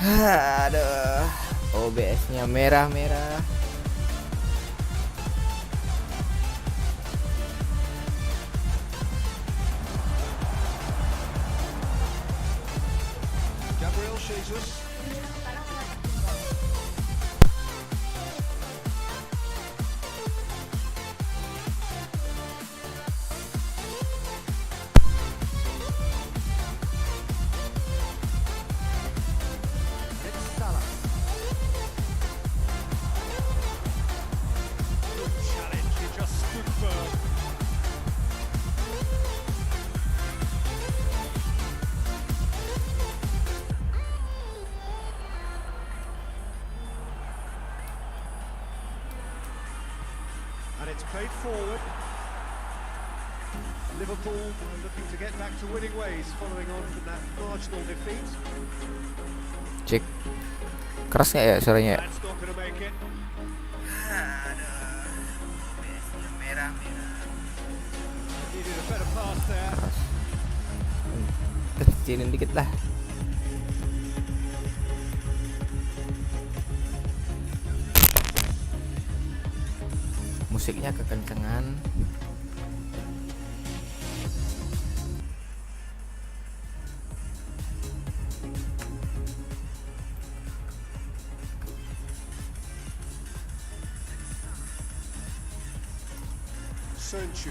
Aduh, OBS-nya merah-merah. And it's played forward. Liverpool looking to get back to winning ways following on from that marginal defeat. Cek. Keras nggak ya suaranya? That's not going to make it. Needed a better pass there. Kecilin dikit lah. Musiknya kekencengan. Sernchu.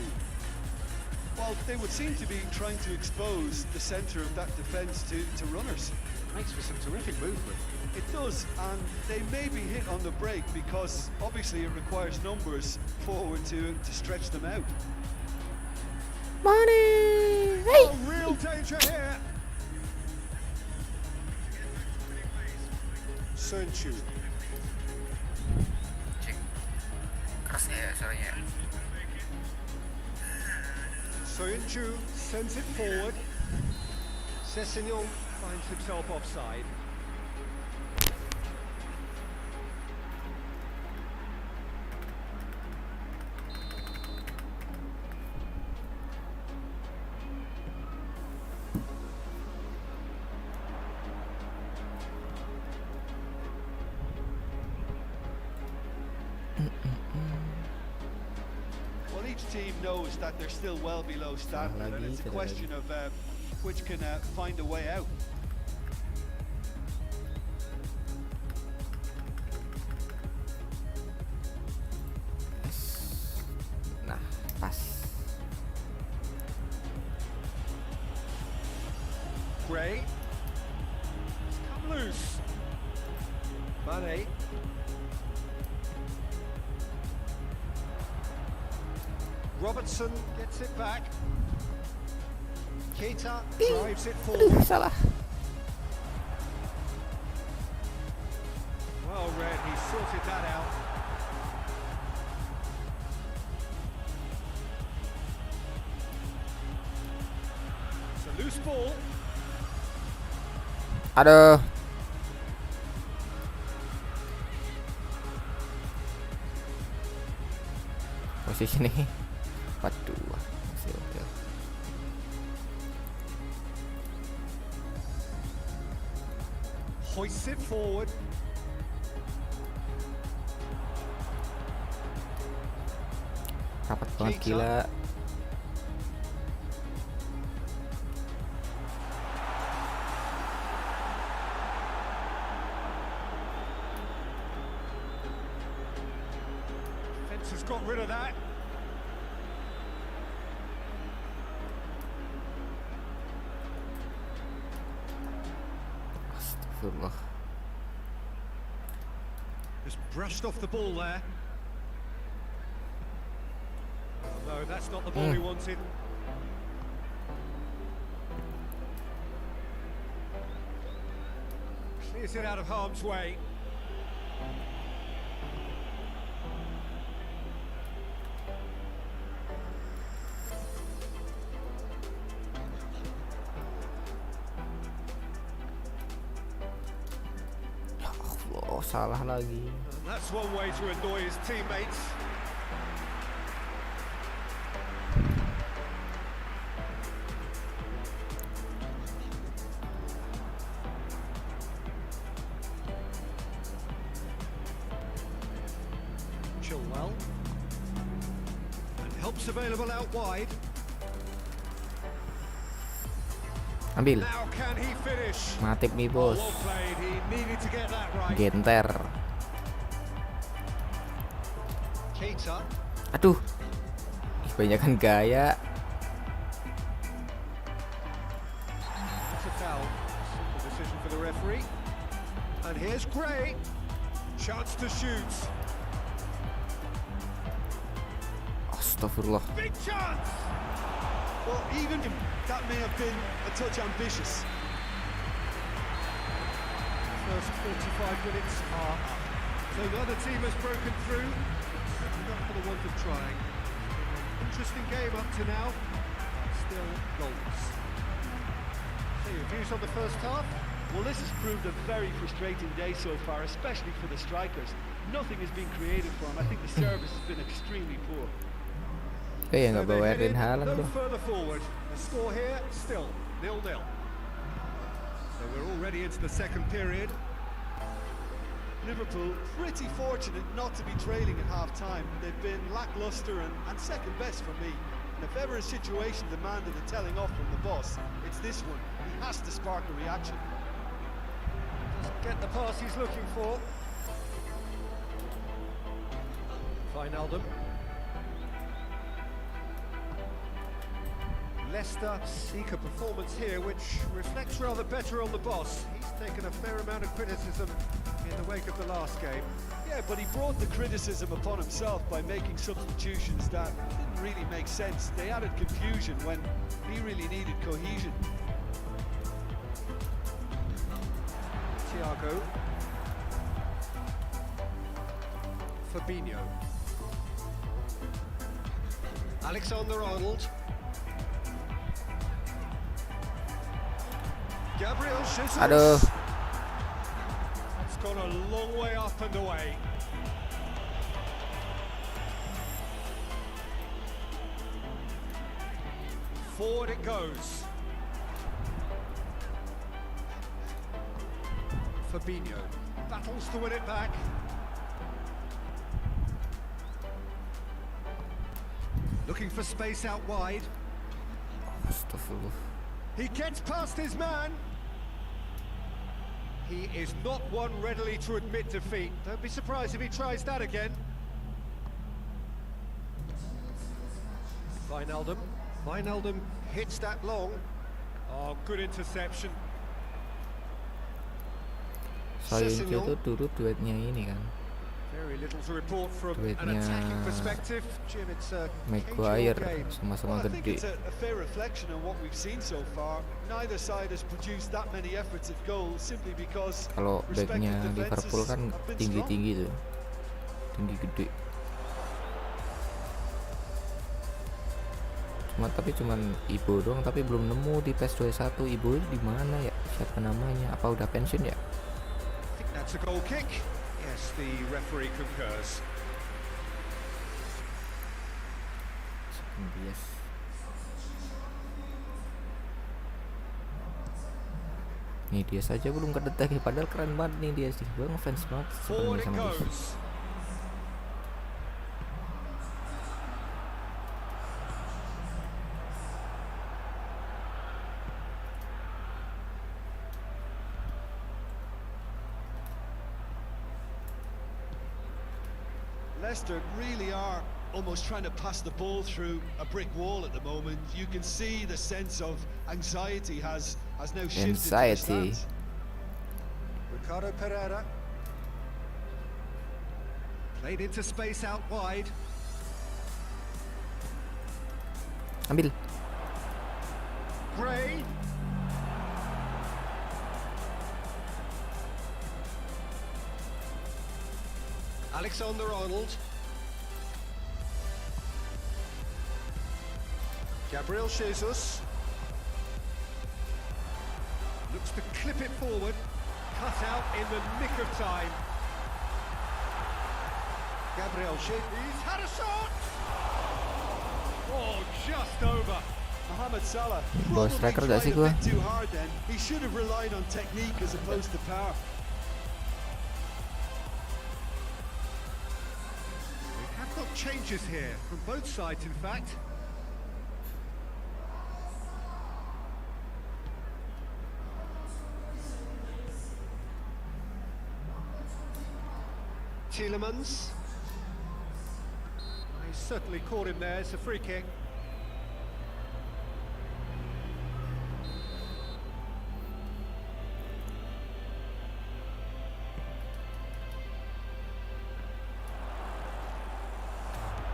Well, they would seem to be trying to expose the centre of that defence to runners. Makes for some terrific movement. It does, and they may be hit on the break because obviously it requires numbers forward to stretch them out. Money! Hey! Oh, real danger here. Sernchu. Cek. Kerasnya ya suaranya. Sernchu sends it forward. Sessegnon finds himself offside. Well, each team knows that they're still well below standard, and it's a question of which can find a way out. Nah, pas. Gray. It's come loose. Mane. Robertson gets it back. Keita drives it Aduh, forward. salah. Well read, he sorted that out. It's a loose ball. Aduh. Posisi nih. Waduh. Masih oke. Hoists it forward. Rapat banget gila. Fence has got rid of that. Astagfirullah. Just brushed off the ball there. No, that's not the ball he wanted. Clears it out of harm's way. Ya Allah, salah lagi. And that's one way to annoy his teammates. Helps available out wide. Ambil. Now can he finish? Matip nih bos. Well played. He needed to get that right. Genter. Keita. Aduh. Ih, banyakan gaya. It's a foul. Simple decision for the referee. And here's Gray. Chance to shoot. Astagfirullah. Big chance. Well, even if that may have been a touch ambitious. First 45 minutes are up. So the other team has broken through. Not for the want of trying. Interesting game up to now. Still goals. So your views on the first half? Well, this has proved a very frustrating day so far, especially for the strikers. Nothing has been created for them. I think the service has been extremely poor. Ya nggak bawa Erling Haaland No bro. further forward. The score here still 0-0. So we're already into the second period. Liverpool pretty fortunate not to be trailing at half-time. They've been lacklustre and second best for me. And if ever a situation demanded a telling off from the boss, it's this one. He has to spark a reaction. Get the pass he's looking for. Wijnaldum. Leicester seek a performance here which reflects rather better on the boss. He's taken a fair amount of criticism in the wake of the last game. Yeah, but he brought the criticism upon himself by making substitutions that didn't really make sense. They added confusion when he really needed cohesion. Thiago. Fabinho. Alexander-Arnold. Gabriel Jesus. Aduh. It's gone a long way up and away. Forward it goes. Fabinho battles to win it back. Looking for space out wide. Astagfirullah. He gets past his man. He is not one readily to admit defeat. Don't be surprised if he tries that again. Wijnaldum. Wijnaldum hits that long. Oh, good interception. Soyuncu tuh dulu duetnya ini kan. Very little to report from an Duetnya attacking perspective. Jim, it's a Maguire game. sama-sama Well, I think gede. it's a fair reflection on what we've seen so far. Neither side has produced that many efforts at goals simply because Kalau respective backnya defenses Liverpool kan have been strong. tinggi-tinggi tuh, tinggi gede. Cuman Ibo doang, tapi belum nemu di PES 21. Ibo di mana ya? Siapa namanya? Apa udah pensiun ya? I think that's a goal kick. Yes, the referee concurs. Yes. Nih dia saja belum kedetek, padahal keren banget nih dia sih. Gue ngefans banget Forward sebenarnya it sama dia. goes. Leicester really are almost trying to pass the ball through a brick wall at the moment. You can see the sense of anxiety has now shifted to the Anxiety. stands. Ricardo Pereira. Played into space out wide. Ambil. Gray. Alexander-Arnold. Gabriel Jesus. Looks to clip it forward. Cut out in the nick of time. Gabriel Jesus. He's had a shot! Oh, just over. Mohamed Salah Bawa probably striker tried gak sih a gua? bit too hard then. He should have relied on technique as opposed to power. We have got changes here from both sides, in fact. Tielemans. He certainly caught him there. It's a free kick.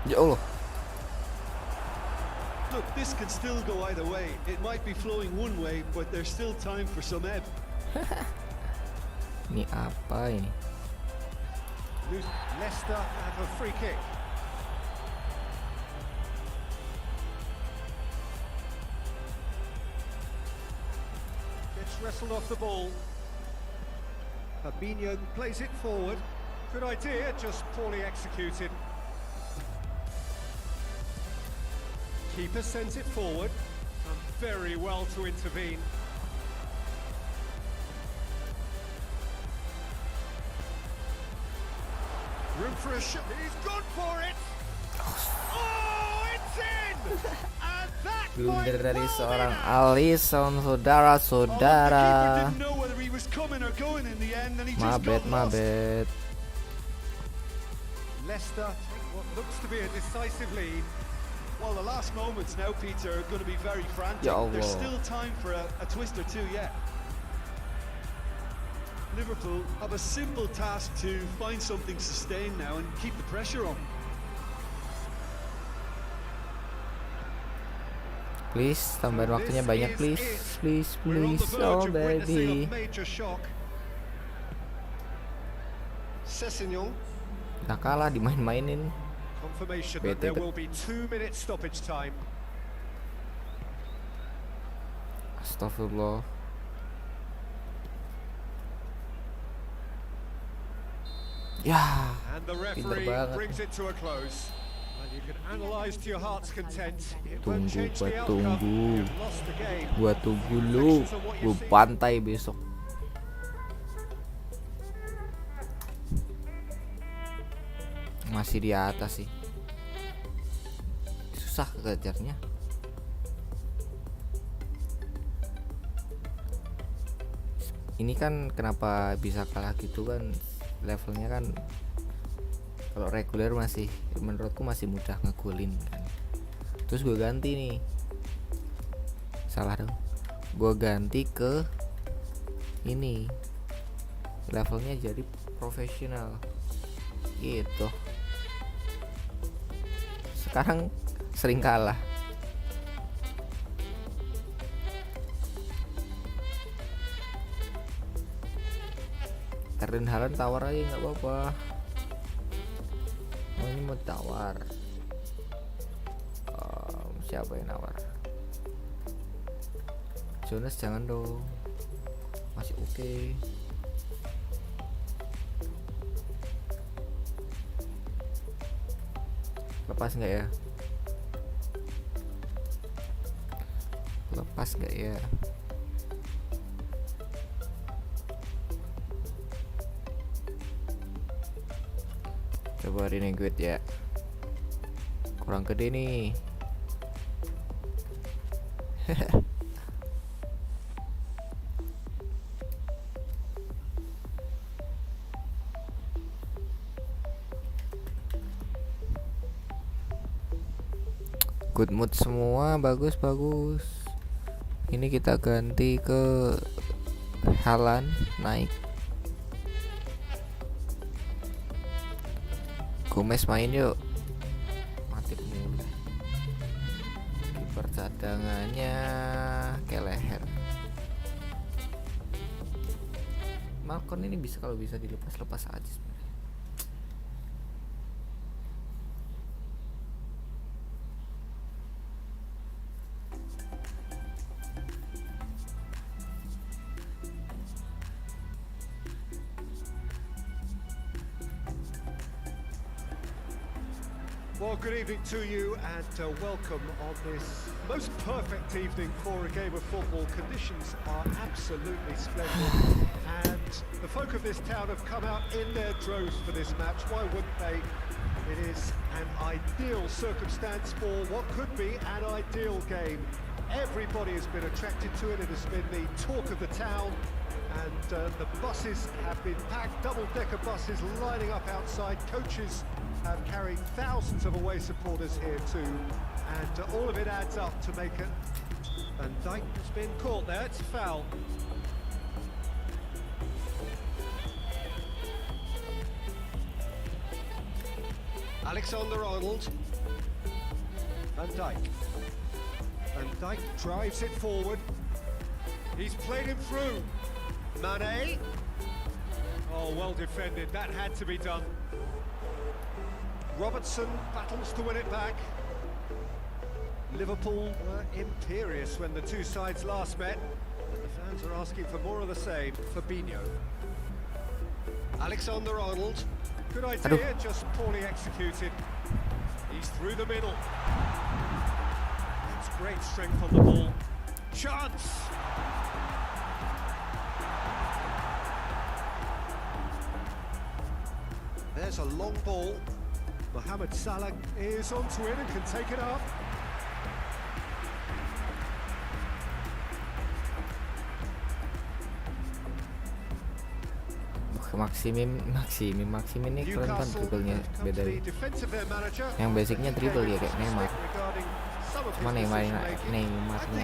Ya Allah. Look, this can still go either way. It might be flowing one way, but there's still time for some ebb. Ini apa ini? Leicester have a free kick. Gets wrestled off the ball. Fabinho plays it forward. Good idea, just poorly executed. Keeper sends it forward. Done very well to intervene. Room for a shot. He's gone for it. Oh, it's in! And that Blunder dari might seorang well be Alisson, Oh, the saudara-saudara. keeper didn't know whether he was coming or going in the end, and he just got lost. Mabet. Leicester take what looks to be a decisive lead. Well, the last moments now, Peter, are going to be very frantic. Ya Allah. There's still time for a twist or two yet. Liverpool have a simple task to find something sustained now and keep the pressure on. Please, tambahin waktunya banyak, please. Please, We're on please. the Oh, verge of witnessing baby. a major shock. Sessegnon. Udah kalah, dimain-mainin. Confirmation that Bete there bet. will be 2 minutes stoppage time. Astagfirullah. Ya, And the pinter referee banget. brings it to a close. Well, you can analyse to your heart's content. It won't Tunggu, change gua the outcome. tunggu. You've lost the game. Gua tunggu lu, gua pantai besok. Masih di atas sih. Susah kejarnya. Ini kan kenapa bisa kalah gitu kan, levelnya kan kalau reguler masih menurutku masih mudah ngegolin kan. Terus gue ganti nih, salah dong, gue ganti ke ini, levelnya jadi profesional gitu. Sekarang sering kalah. Erling Haaland tawar aja nggak apa-apa. Oh, ini mau tawar. Siapa yang nawar? Jonas jangan dong, masih oke. Lepas nggak ya? Lepas nggak ya? Coba renegade ya. Kurang gede nih. Good mood semua, bagus. Ini kita ganti ke Haaland, naik. Gomez main yuk. Mati mulu. Kiper cadangannya kayak leher. Malcon ini bisa, kalau bisa dilepas aja sebenarnya. Well, good evening to you and welcome on this most perfect evening for a game of football. Conditions are absolutely splendid and the folk of this town have come out in their droves for this match. Why wouldn't they? It is an ideal circumstance for what could be an ideal game. Everybody has been attracted to it. It has been the talk of the town, and the buses have been packed, double-decker buses lining up outside. Coaches have carried thousands of away supporters here too, and all of it adds up to make it. And Dijk has been caught there. It's a foul. Alexander-Arnold. Van Dijk. Van Dijk drives it forward. He's played him through. Mane. Oh, well defended. That had to be done. Robertson battles to win it back. Liverpool were imperious when the two sides last met. And the fans are asking for more of the same. Fabinho. Alexander-Arnold. Good idea, just poorly executed. He's through the middle. It's great strength on the ball. Chance! There's a long ball. Mohamed Salah is onto it and can take it up. Maximin ini keren kan dribblenya, beda. Yang basicnya dribble ya kayak Neymar. Cuma Neymarnya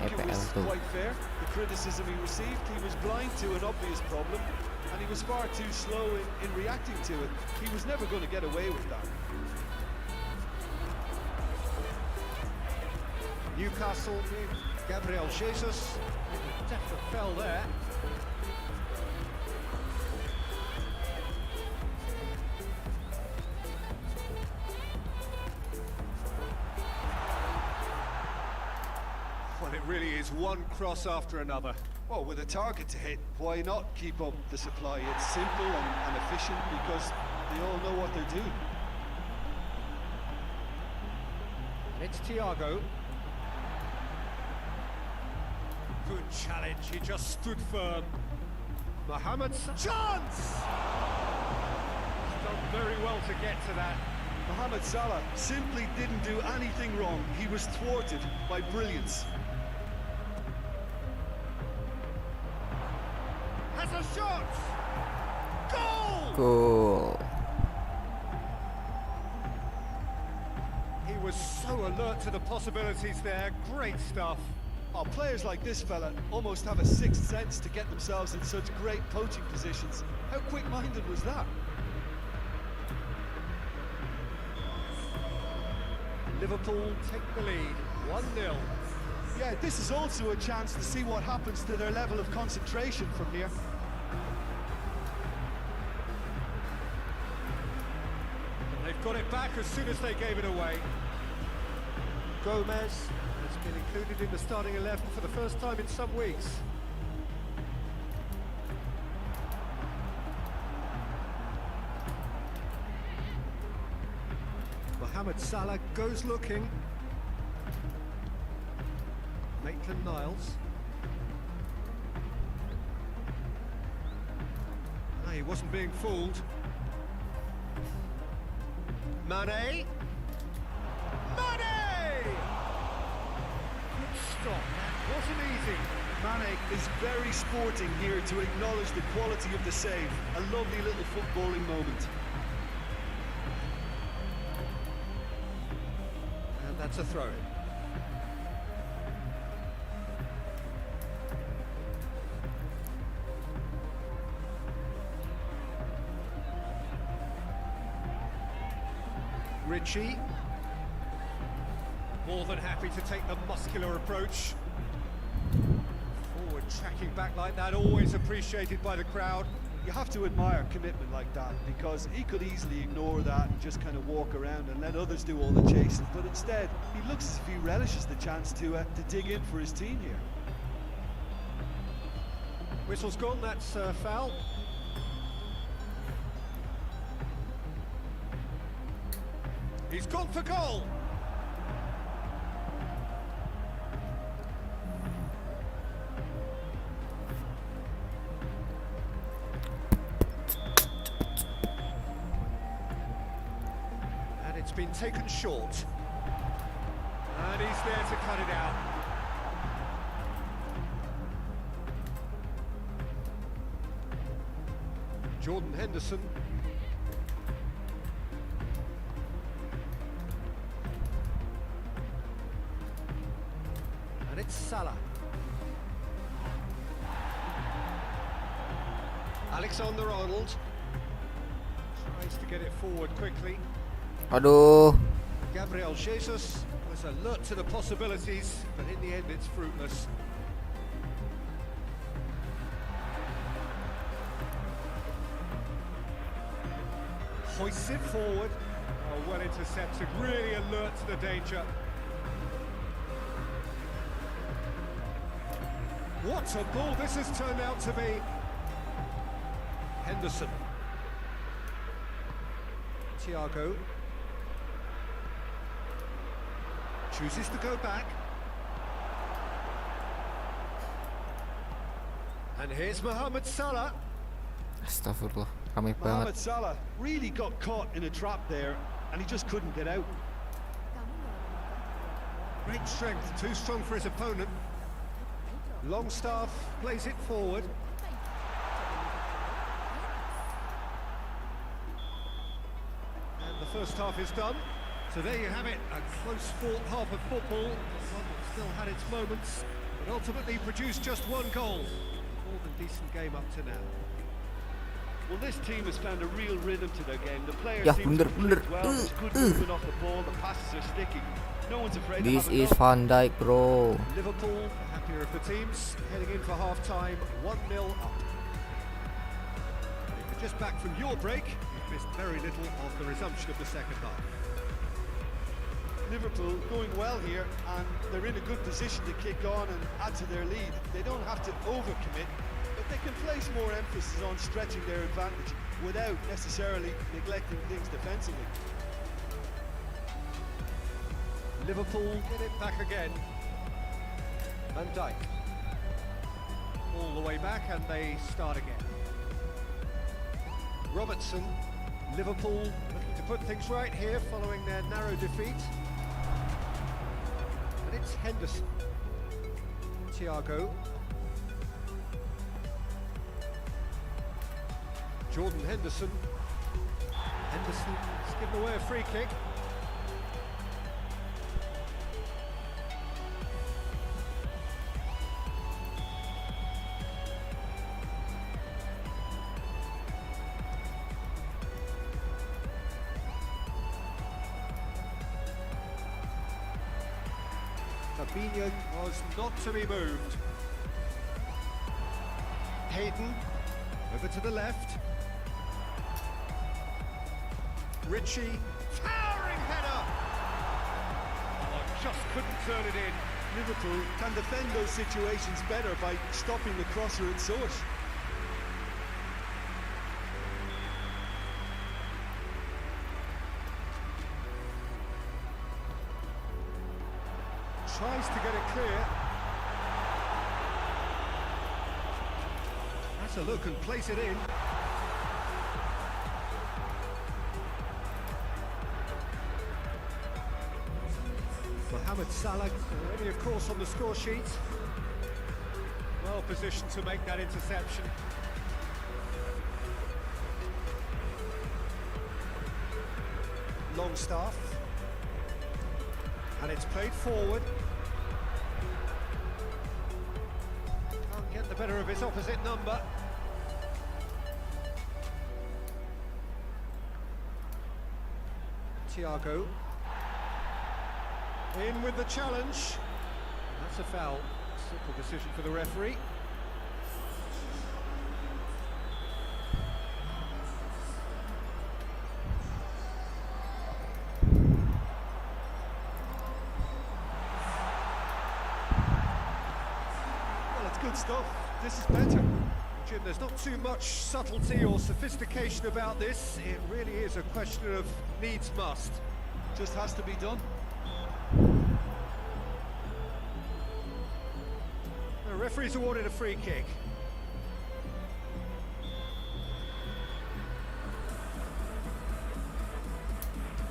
EPL tuh. The criticism he received, he was blind to an obvious problem, and he was far too slow in reacting to it. He was never going to get away with that. Newcastle, Gabriel Jesus, definitely fell there. Well, it really is one cross after another. Well, with a target to hit, why not keep up the supply? It's simple and efficient because they all know what they're doing. It's Thiago. Good challenge, he just stood firm. Mohamed chance! He's done very well to get to that. Mohamed Salah simply didn't do anything wrong. He was thwarted by brilliance. Has a shot! Goal! Cool. He was so alert to the possibilities there. Great stuff. Oh, players like this fella almost have a sixth sense to get themselves in such great poaching positions. How quick-minded was that? Liverpool take the lead, 1-0. Yeah, this is also a chance to see what happens to their level of concentration from here. And they've got it back as soon as they gave it away. Gomez has been included in the starting 11 for the first time in some weeks. Mohamed Salah goes looking. Maitland-Niles. No, he wasn't being fooled. Mane! Mane! Good stop, that wasn't easy. Mane is very sporting here to acknowledge the quality of the save. A lovely little footballing moment. And that's a throw-in. Ritchie, more than happy to take the muscular approach. Forward tracking back like that, always appreciated by the crowd. You have to admire commitment like that, because he could easily ignore that and just kind of walk around and let others do all the chasing, but instead he looks as if he relishes the chance to dig in for his team here. Whistle's gone, that's foul. He's gone for goal. taken short. And he's there to cut it out. Jordan Henderson. And it's Salah. Alexander-Arnold tries to get it forward quickly. Aduh. Gabriel Jesus was alert to the possibilities, but in the end it's fruitless. Hoists it forward. Oh, well intercepted, really alert to the danger. What a ball this has turned out to be. Henderson. Thiago. Chooses to go back. And here's Mohamed Salah. Astagfirullah, ramai banget. Mohamed Salah really got caught in a trap there, and he just couldn't get out. Great strength, too strong for his opponent. Longstaff plays it forward. And the first half is done. So there you have it, a close fought half of football. One that still had its moments, but ultimately produced just one goal. More than decent game up to now. Well, this team has found a real rhythm to their game. The players Yeah, seem to bener. click well. There's good movement off the ball. The passes are sticking. No one's afraid This to have a is go. Van Dijk, bro. Liverpool, the happier of the teams, heading in for half-time, 1-0 up. If you're just back from your break, you've missed very little of the resumption of the second half. Liverpool going well here, and they're in a good position to kick on and add to their lead. They don't have to overcommit, but they can place more emphasis on stretching their advantage without necessarily neglecting things defensively. Liverpool get it back again. Van Dijk. All the way back, and they start again. Robertson. Liverpool looking to put things right here following their narrow defeat. And it's Henderson. Thiago. Jordan Henderson. Henderson's given away a free kick. Fabinho was not to be moved. Hayden over to the left. Ritchie, towering header! Oh, just couldn't turn it in. Liverpool can defend those situations better by stopping the crosser at source. Tries to get it clear. That's a look and place it in. Mohamed Salah already, of course, on the score sheet. Well positioned to make that interception. Longstaff. And it's played forward. Can't get the better of his opposite number. Thiago. In with the challenge. That's a foul. Simple decision for the referee. Well, it's good stuff. This is better. Jim, there's not too much subtlety or sophistication about this. It really is a question of needs must. Just has to be done. The referee's awarded a free kick.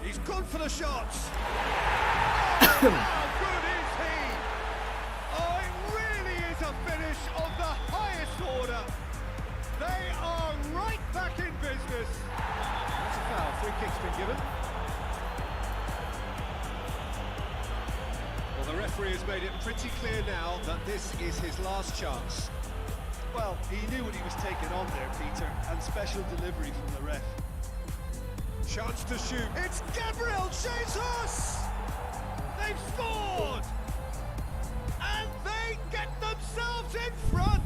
He's gone for the shots. Oh, how good is he? Oh, it really is a finish of the highest order. They are right back in business. That's a foul. Free kick's been given. Well, the referee has made it pretty clear now that this is his last chance. Well, he knew what he was taking on there, Peter, and special delivery from the ref. Chance to shoot. It's Gabriel Jesus! They've scored! And they get themselves in front!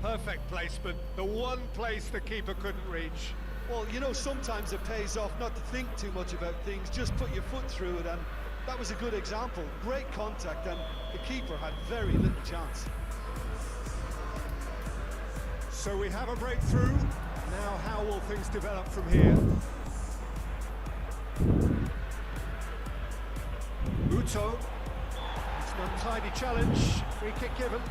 Perfect placement. The one place the keeper couldn't reach. Well, you know, sometimes it pays off not to think too much about things, just put your foot through it, and that was a good example. Great contact, and the keeper had very little chance. So we have a breakthrough. Now how will things develop from here? Uto. It's an untidy challenge. Free kick given.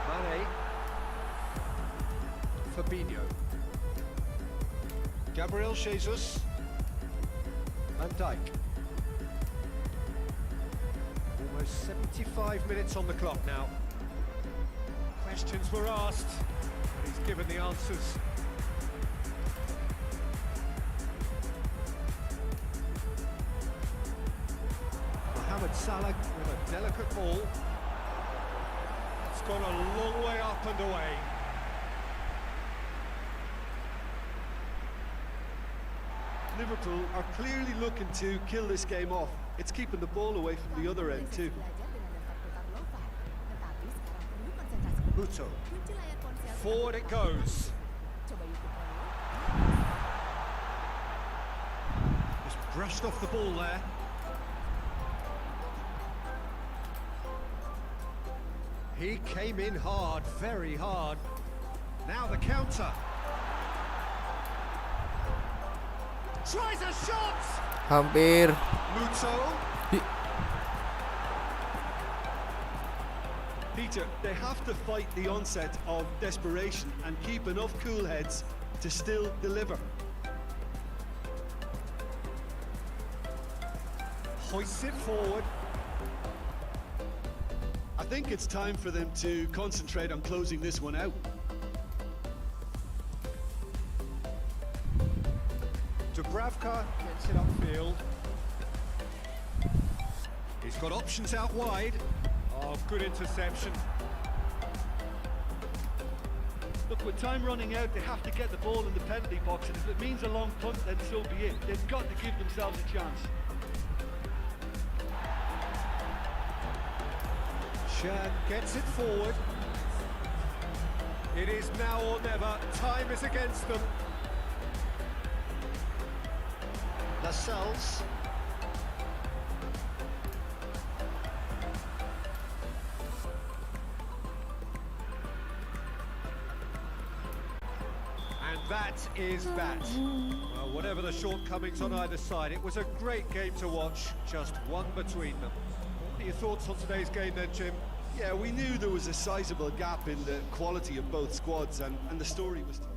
Mane. Fabinho. Gabriel Jesus. Van Dijk. Almost 75 minutes on the clock now. Questions were asked, and he's given the answers. Mohamed Salah with a delicate ball. It's gone a long way up and away. Liverpool are clearly looking to kill this game off. It's keeping the ball away from the other end too. Uto. Forward it goes. Just brushed off the ball there. He came in hard, very hard. Now the counter. Tries a shot! Hampir. Muto. Peter, they have to fight the onset of desperation and keep enough cool heads to still deliver. Hoists it forward. I think it's time for them to concentrate on closing this one out. Dubravka gets it upfield. He's got options out wide. Oh, good interception. Look, with time running out, they have to get the ball in the penalty box, and if it means a long punt, then so be it. They've got to give themselves a chance. Shan gets it forward. It is now or never. Time is against them. Lascelles. And that is that. Well, whatever the shortcomings on either side, it was a great game to watch, just one between them. What are your thoughts on today's game then, Jim? Yeah, we knew there was a sizable gap in the quality of both squads, and the story was told.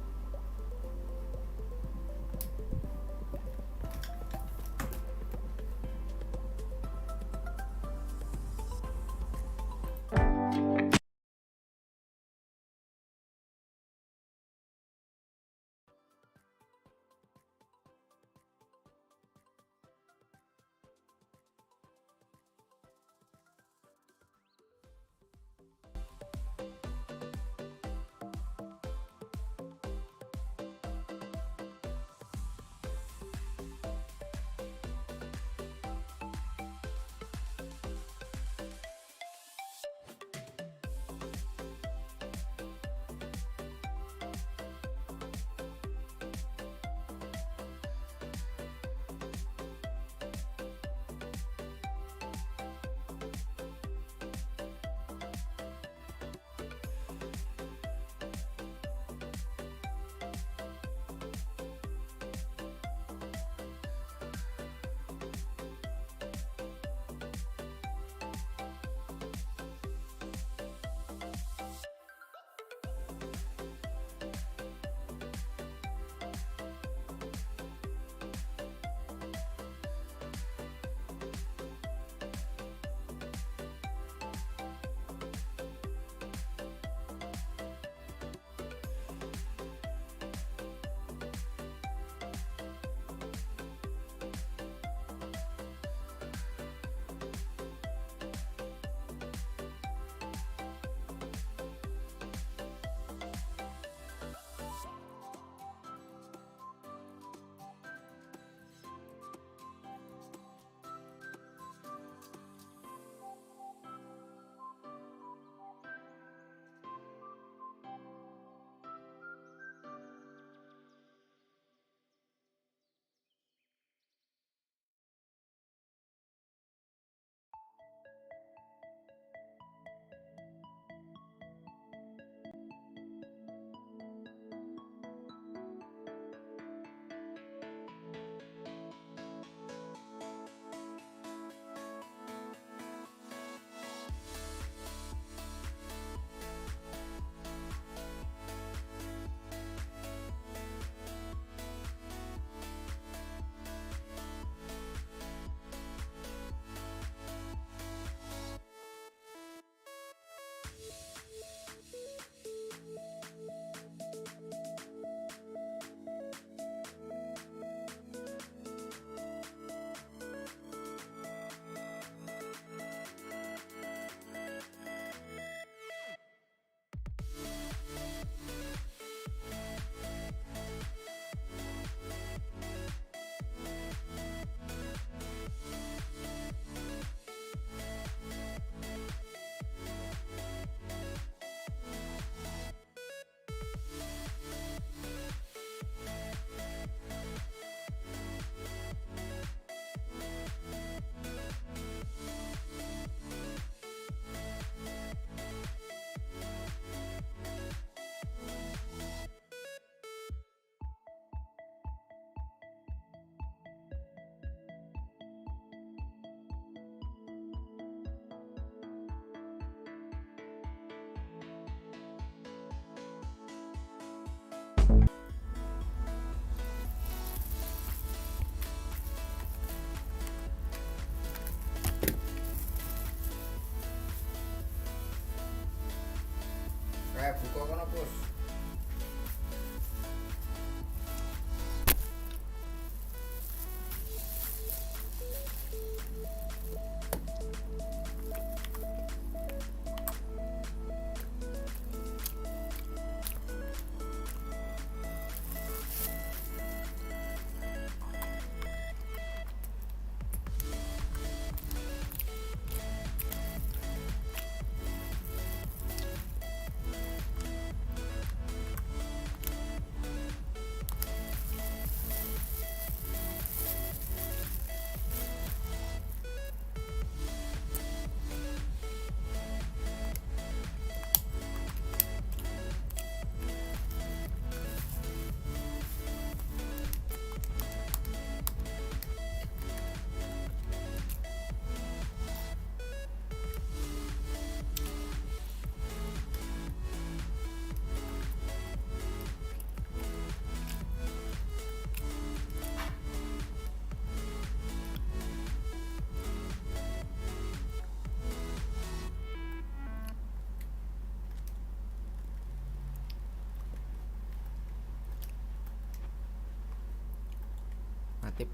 Matip.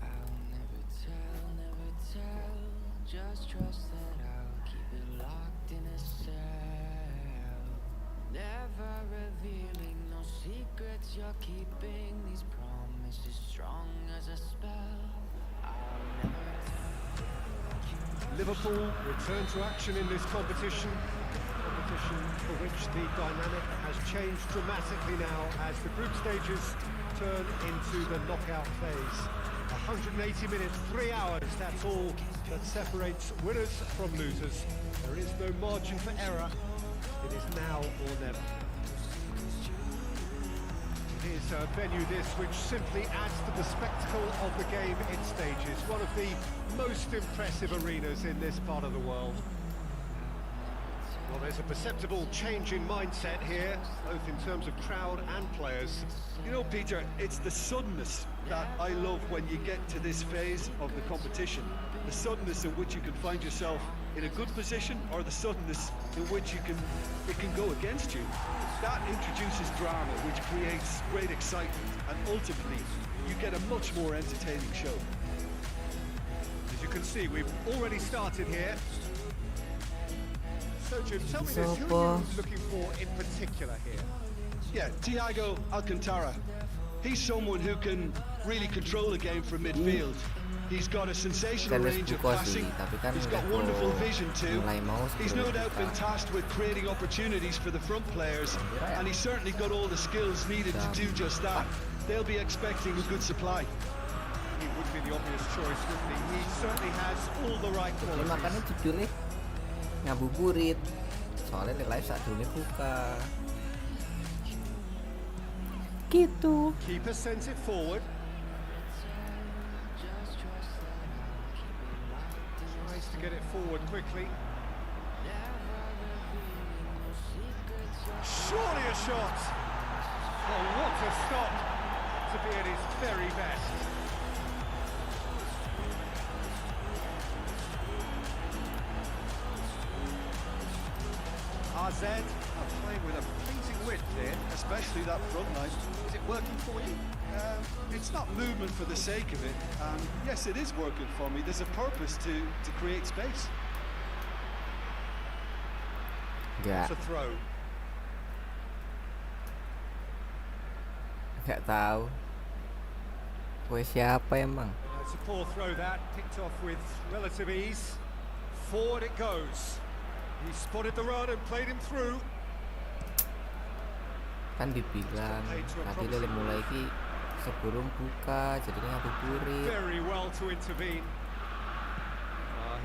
I'll never tell, just trust that I'll keep it locked in a cell. Never revealing no secrets you're keeping, these promises strong as a spell. I'll never Liverpool return to action in this competition for which the dynamic has changed dramatically now as the group stages turn into the knockout phase. 180 minutes, 3 hours, that's all that separates winners from losers. There is no margin for error. It is now or never. It is a venue this which simply adds to the spectacle of the game it stages. One of the most impressive arenas in this part of the world. Well, there's a perceptible change in mindset here, both in terms of crowd and players. You know, Peter, it's the suddenness that I love when you get to this phase of the competition. The suddenness in which you can find yourself in a good position, or the suddenness in which it can go against you. That introduces drama, which creates great excitement, and ultimately you get a much more entertaining show. As you can see, we've already started here. So, Jim, tell me this, who are you looking for in particular here? Yeah, Thiago Alcantara. He's someone who can really control the game from midfield. He's got a sensational range of passing. He's got wonderful vision too. He's no doubt been tasked with creating opportunities for the front players, and he's certainly got all the skills needed to do just that. They'll be expecting a good supply. He would be the obvious choice, wouldn't he? He certainly has all the right Ini makanya qualities. judulnya Ngabuburittt. Soalnya di live saat dulu buka. Gitu. Keeper sends it forward. Tries to get it forward quickly. Surely a shot! Oh, what a stop to be at his very best. RZ are playing with a pleasing width here. Especially that front line. Is it working for you? It's not movement for the sake of it. Yes, it is working for me. There's a purpose to create space. Enggak, It's a throw. enggak tahu. Gue siapa emang? It's a poor throw that, picked off with relative ease. Forward it goes. He spotted the run and played him through. Kan dibilang tadi dari mulai ki sebelum buka jadi Ngabuburittt. Very well to intervene.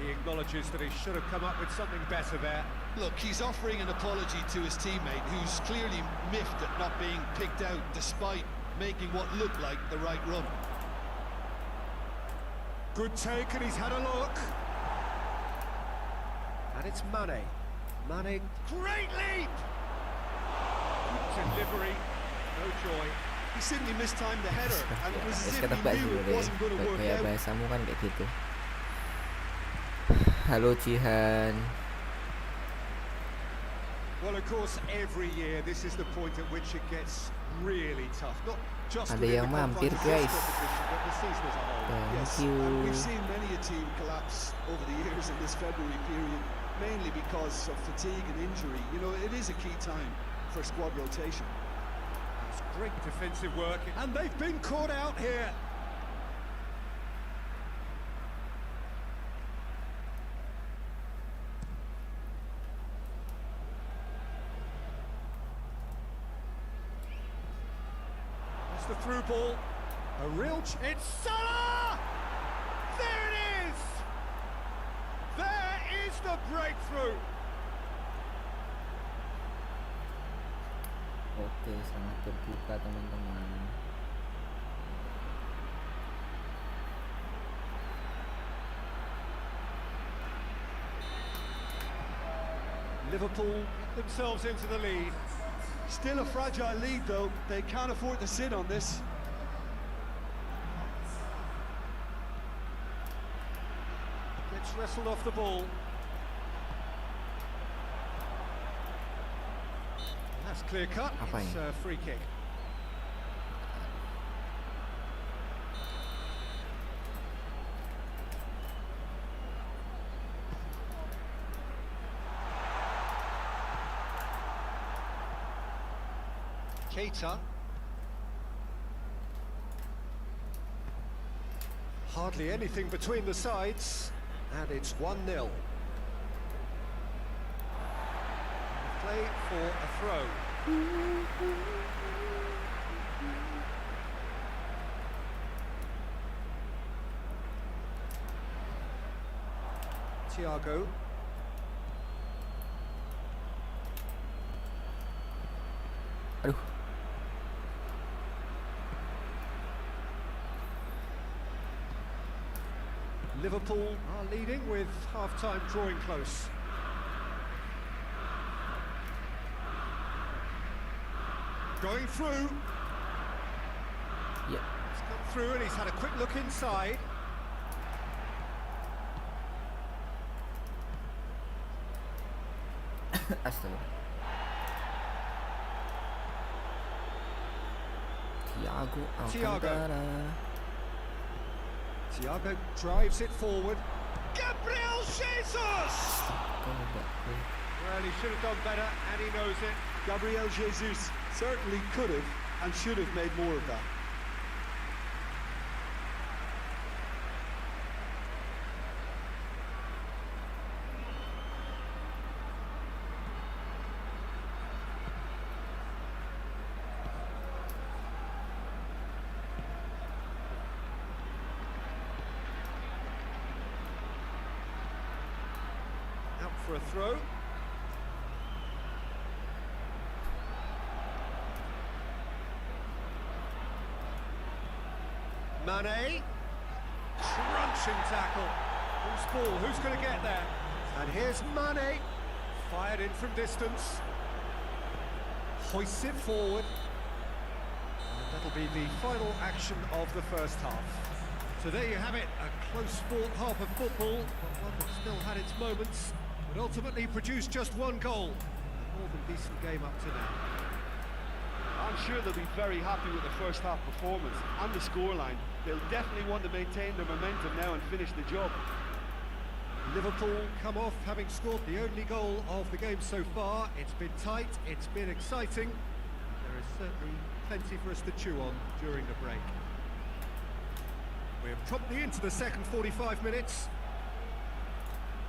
He acknowledges that he should have come up with something better there. Look, he's offering an apology to his teammate, who's clearly miffed at not being picked out despite making what looked like the right run. Good take, and he's had a look. And it's Mane. Mane, great leap! Good delivery, no joy. He simply mistimed the header, and it was as if Ketebak he knew dulu it deh. wasn't going to work Kayak out. bahasamu kan kayak gitu. Halo Cihan. Well, of course, every year this is the point at which it gets really tough. Not just Ada within yang the mampir, confines of this guys. competition, but the season as a whole. Thank Yes, you. and we've seen many a team collapse over the years in this February period, mainly because of fatigue and injury. You know, it is a key time for squad rotation. It's great defensive work, and they've been caught out here. It's the through ball. A real it's Salah! There it is! There is the breakthrough! Oke, selamat berbuka teman-teman. Liverpool themselves into the lead. Still a fragile lead, though. They can't afford to sit on this. Gets wrestled off the ball. That's clear cut. Apa It's ini? a free kick. Keita. Hardly anything between the sides, and it's 1-0. Play for a throw. Thiago. Aduh. Liverpool are leading with half-time drawing close. Going through. Ya. He's come through and he's had a quick look inside. Astaga. Thiago Alcantara. Thiago drives it forward. Gabriel Jesus! Well, he should have done better, and he knows it. Gabriel Jesus certainly could have and should have made more of that. Out for a throw. Mane. Crunching tackle. Who's ball? Who's going to get there? And here's Mane. Fired in from distance. Hoists it forward. And that'll be the final action of the first half. So there you have it, a close-fought half of football, but one that still had its moments, but ultimately produced just one goal. A more than decent game up to now. I'm sure they'll be very happy with the first half performance and the scoreline. They'll definitely want to maintain their momentum now and finish the job. Liverpool come off having scored the only goal of the game so far. It's been tight, it's been exciting. There is certainly plenty for us to chew on during the break. We're promptly into the second 45 minutes.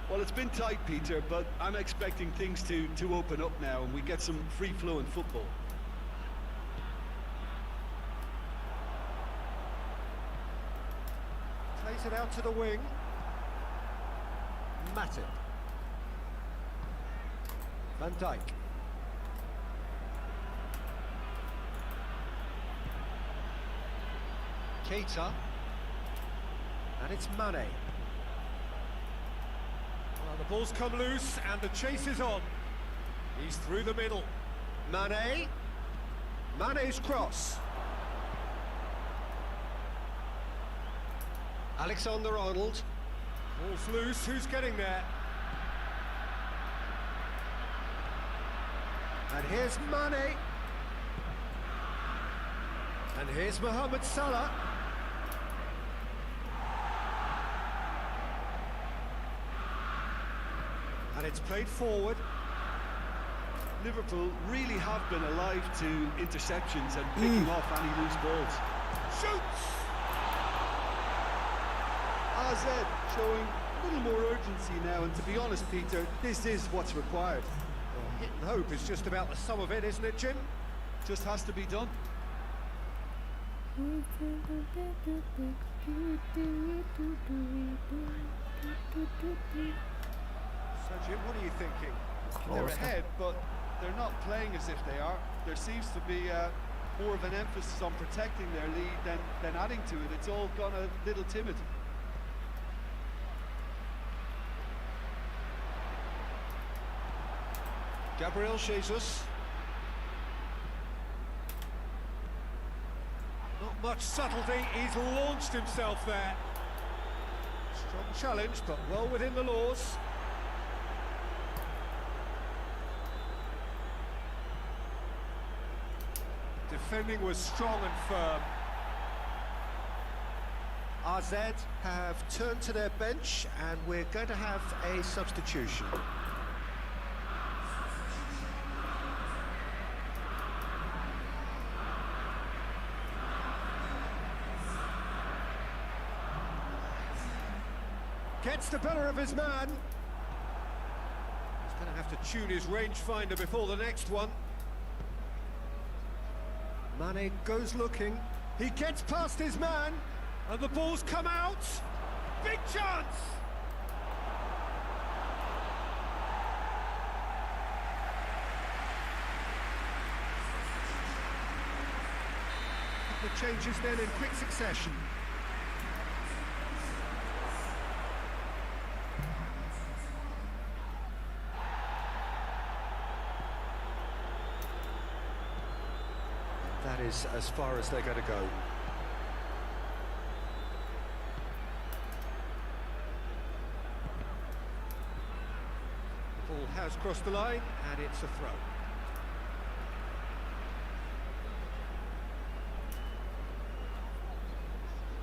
Well, it's been tight, Peter, but I'm expecting things to open up now and we get some free-flowing football. Plays it out to the wing. Matip. Van Dijk. Keita. And it's Mane. Well, the ball's come loose and the chase is on. He's through the middle. Mane. Mane's cross. Alexander-Arnold. Ball's loose, who's getting there? And here's Mane. And here's Mohamed Salah. And it's played forward. Liverpool really have been alive to interceptions and picking off any loose balls. Shoots! AZ showing a little more urgency now, and to be honest, Peter, this is what's required. Well, hit and hope is just about the sum of it, isn't it, Jim? Just has to be done. So, Jim, what are you thinking? They're ahead, but they're not playing as if they are. There seems to be more of an emphasis on protecting their lead than adding to it. It's all gone a little timid. Gabriel Jesus. Not much subtlety, he's launched himself there. Strong challenge, but well within the laws. Defending was strong and firm. AZ have turned to their bench and we're going to have a substitution. Gets the better of his man. He's going to have to tune his rangefinder before the next one. Mane goes looking. He gets past his man. And the ball's come out. Big chance! The changes then in quick succession. That is as far as they're going to go. The ball has crossed the line, and it's a throw.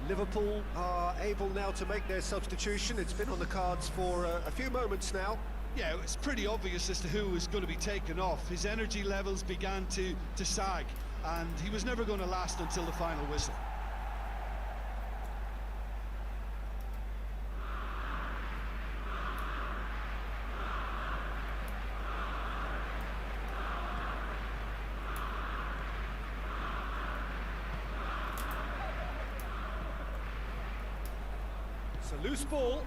Liverpool are able now to make their substitution. It's been on the cards for a few moments now. Yeah, it was pretty obvious as to who was going to be taken off. His energy levels began to sag, and he was never going to last until the final whistle. It's a loose ball.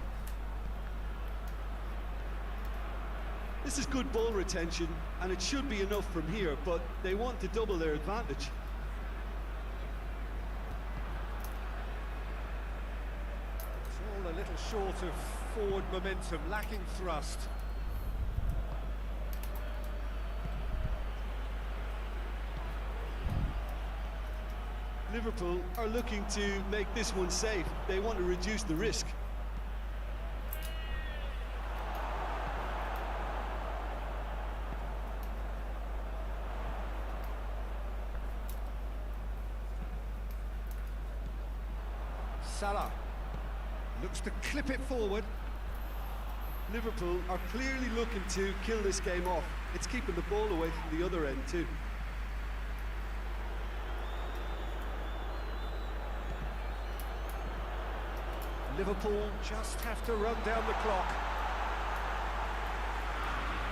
This is good ball retention, and it should be enough from here, but they want to double their advantage. It's all a little short of forward momentum, lacking thrust. Liverpool are looking to make this one safe. They want to reduce the risk. Salah looks to clip it forward. Liverpool are clearly looking to kill this game off. It's keeping the ball away from the other end too. Liverpool just have to run down the clock.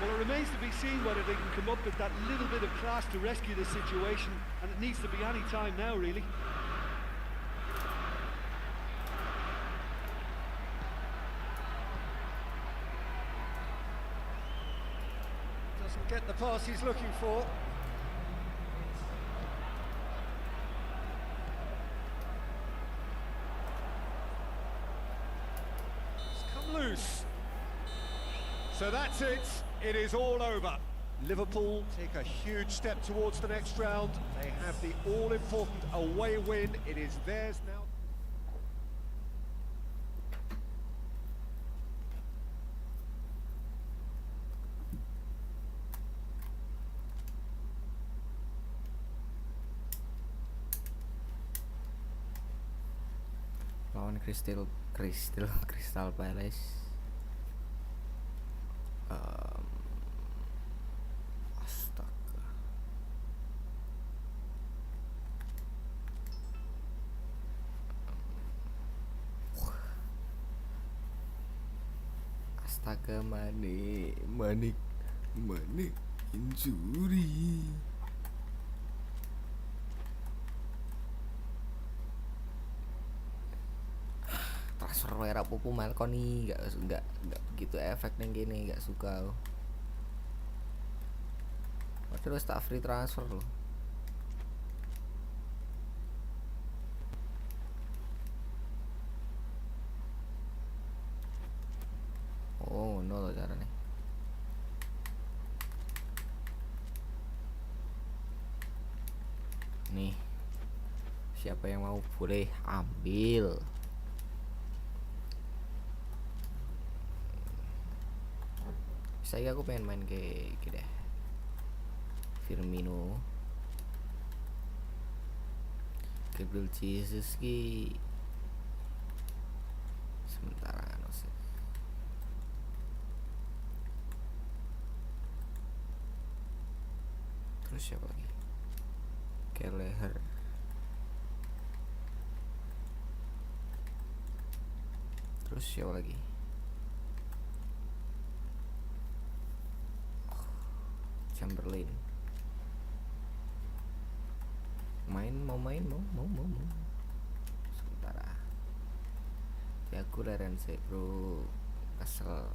Well, it remains to be seen whether they can come up with that little bit of class to rescue the situation, and it needs to be any time now, really. Doesn't get the pass he's looking for. Loose. So that's it. It is all over. Liverpool take a huge step towards the next round. They have the all-important away win. It is theirs now. Lawan Crystal Palace. Astaga. Astaga, Mane injury. Transfer merah pupu Malconi nggak begitu efek neng gini, nggak suka. Terus tak free transfer loh. Oh no loh caranya. Nih, siapa yang mau boleh ambil. Saya aku pengen main kayak deh Firmino, Gabriel Jesus ki sementara no sih. Terus siapa lagi? Kelleher. Terus siapa lagi? Chamberlain. Mau main. Sementara ya aku leren sih bro, kesel.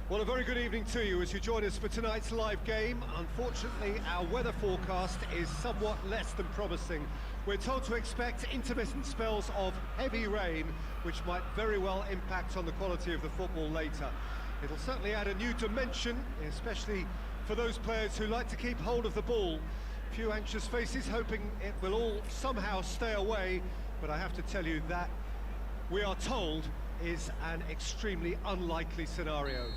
Well, a very good evening to you as you join us for tonight's live game. Unfortunately, our weather forecast is somewhat less than promising. We're told to expect intermittent spells of heavy rain, which might very well impact on the quality of the football later. It'll certainly add a new dimension, especially for those players who like to keep hold of the ball. Few anxious faces hoping it will all somehow stay away, but I have to tell you that we are told is an extremely unlikely scenario.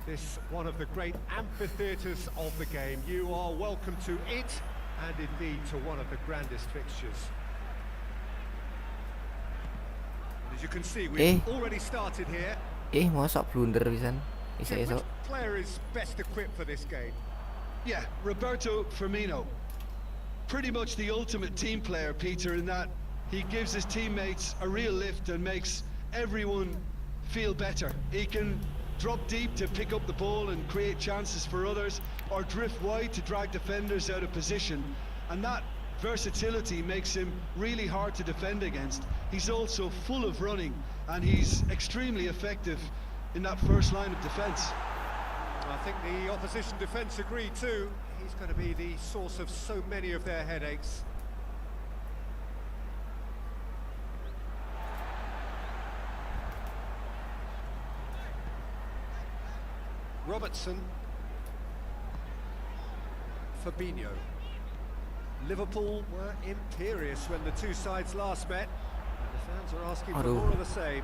This one of the great amphitheatres of the game. You are welcome to it, and indeed to one of the grandest fixtures. And as you can see, we've already started here. Mosok blunder pisan. Which player is best equipped for this game? Yeah, Roberto Firmino. Pretty much the ultimate team player, Peter, in that he gives his teammates a real lift and makes everyone feel better. He can drop deep to pick up the ball and create chances for others, or drift wide to drag defenders out of position. And that versatility makes him really hard to defend against. He's also full of running, and he's extremely effective in that first line of defence. I think the opposition defence agree too. He's going to be the source of so many of their headaches. Robertson. Fabinho. Liverpool were imperious when the two sides last met, and the fans are asking for more of the same.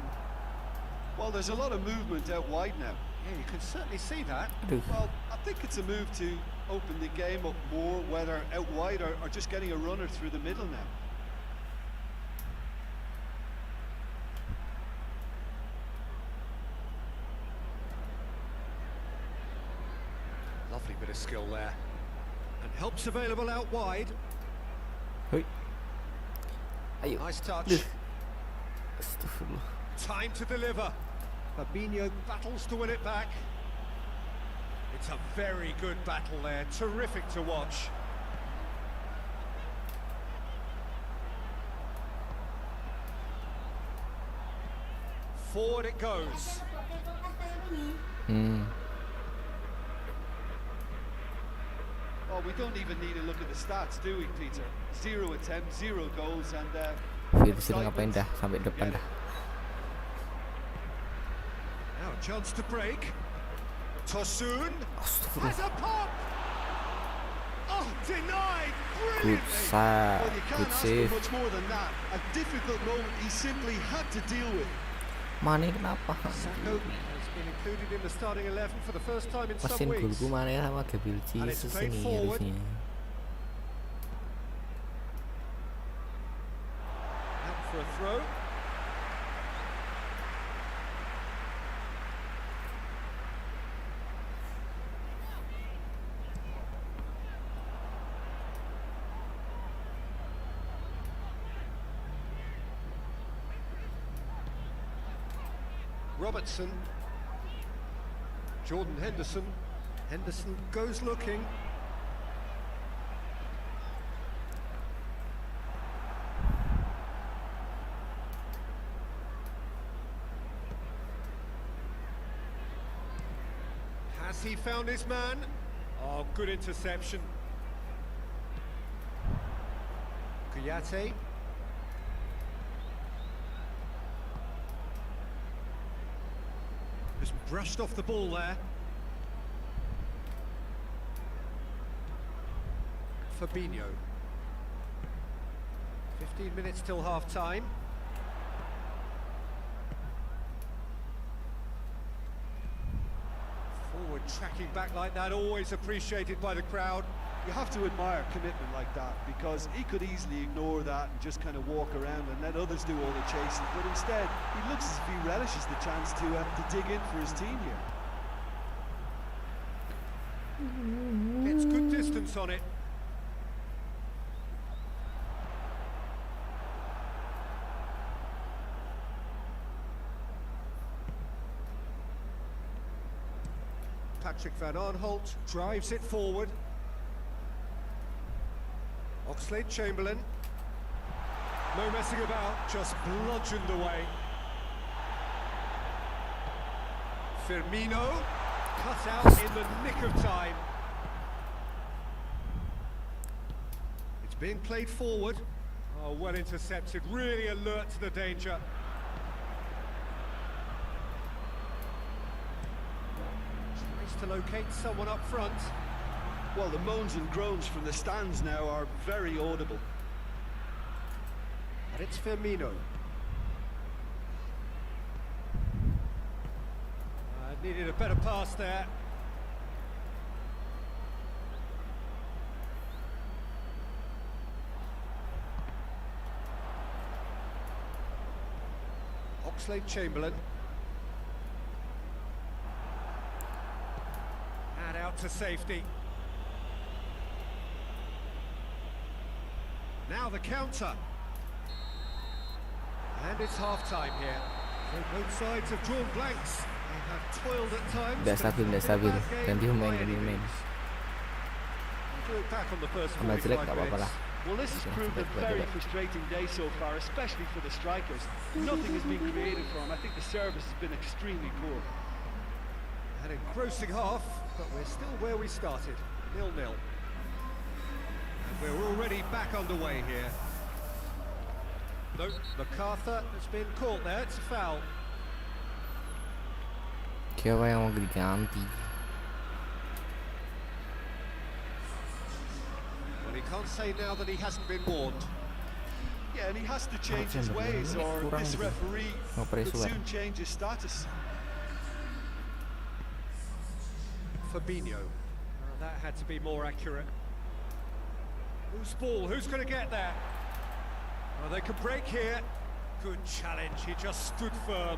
Well, there's a lot of movement out wide now. Yeah, you can certainly see that. Well, I think it's a move to open the game up more, whether out wide or just getting a runner through the middle now. Lovely bit of skill there. And help's available out wide. Hoi. Ayo. Nice touch. Astagfirullah. Time to deliver. Fabinho battles to win it back. It's a very good battle there. Terrific to watch. Forward it goes. Well, we don't even need to look at the stats, do we, Peter? 0 attempts, 0 goals, and Virgil ngapain dah sampai depan dah. Now a chance to break. Tosun has a pop. Oh, denied. Good save. Well, you can't ask for much more than that. A difficult moment he simply had to deal with. Mane kenapa? Sako has been included in the starting 11 for the first time in some Mesin weeks. golku Mane sama Gabriel Jesus ini harusnya. Out for a throw. Robertson, Jordan Henderson. Henderson goes looking. Has he found his man? Oh, good interception. Kuyate. Just brushed off the ball there. Fabinho. 15 minutes till half-time. Tracking back like that, always appreciated by the crowd. You have to admire commitment like that, because he could easily ignore that and just kind of walk around and let others do all the chasing, but instead he looks as if he relishes the chance to dig in for his team here. Gets good distance on it. Patrick Van Aanholt drives it forward. Oxlade-Chamberlain. No messing about, just bludgeoned away. Firmino, cut out in the nick of time. It's being played forward. Oh, well intercepted, really alert to the danger. Tries to locate someone up front. Well, the moans and groans from the stands now are very audible. And it's Firmino. Needed a better pass there. Oxlade-Chamberlain. And out to safety. Now the counter. And it's half-time here. So both sides have drawn blanks. They have toiled at times. Udah stabil. Ganti pemain. Look back on the first Sama jelek 45 gak apa-apa lah. minutes. Well, this has proved a very frustrating day so far, especially for the strikers. Nothing has been created for them. I think the service has been extremely poor. An engrossing half, but we're still where we started, 0-0. And we're already back underway here. No, MacArthur has been caught there, it's a foul. Siapa yang mau diganti? Well, he can't say now that he hasn't been warned. Yeah, and he has to change his ways, or this referee could soon change his status. Fabinho. That had to be more accurate. Whose ball? Who's going to get there? Well, they could break here. Good challenge. He just stood firm.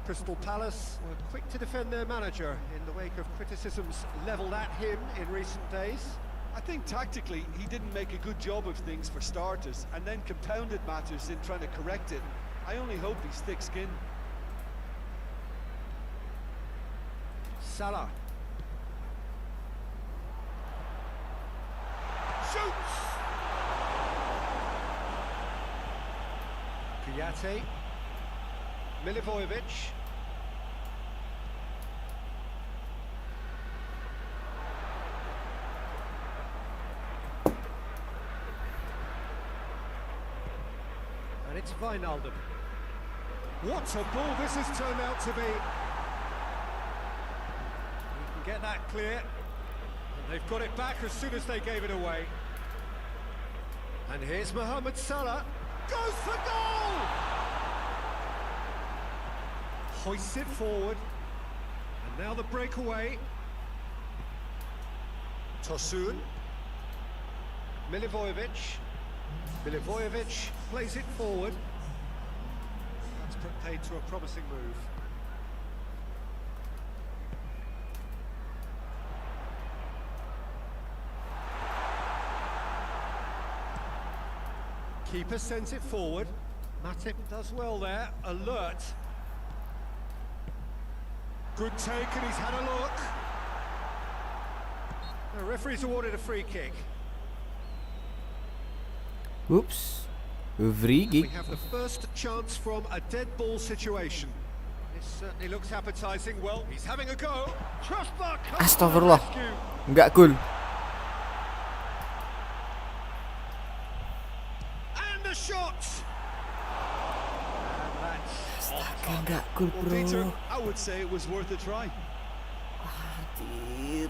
Crystal Palace were quick to defend their manager in the wake of criticisms levelled at him in recent days. I think tactically he didn't make a good job of things for starters, and then compounded matters in trying to correct it. I only hope he's thick-skinned. Salah. Shoots! Kouyaté. Milivojevic. And it's Wijnaldum. What a ball this has turned out to be. Get that clear, and they've got it back as soon as they gave it away. And here's Mohamed Salah, goes for goal! Hoists it forward, and now the breakaway. Tosun, Milivojevic plays it forward. That's paid to a promising move. Keeper sends it forward. Matip does well there, alert. Good take, and he's had a look. The referee's awarded a free kick. Oops. Free kick. We have the first chance from a dead ball situation. This certainly looks appetizing. Well, he's having a go. Astagfirullah. Enggak gol. Shot! And that's Enggak gol, Well, bro. Peter, I would say it was worth a try. Hadir.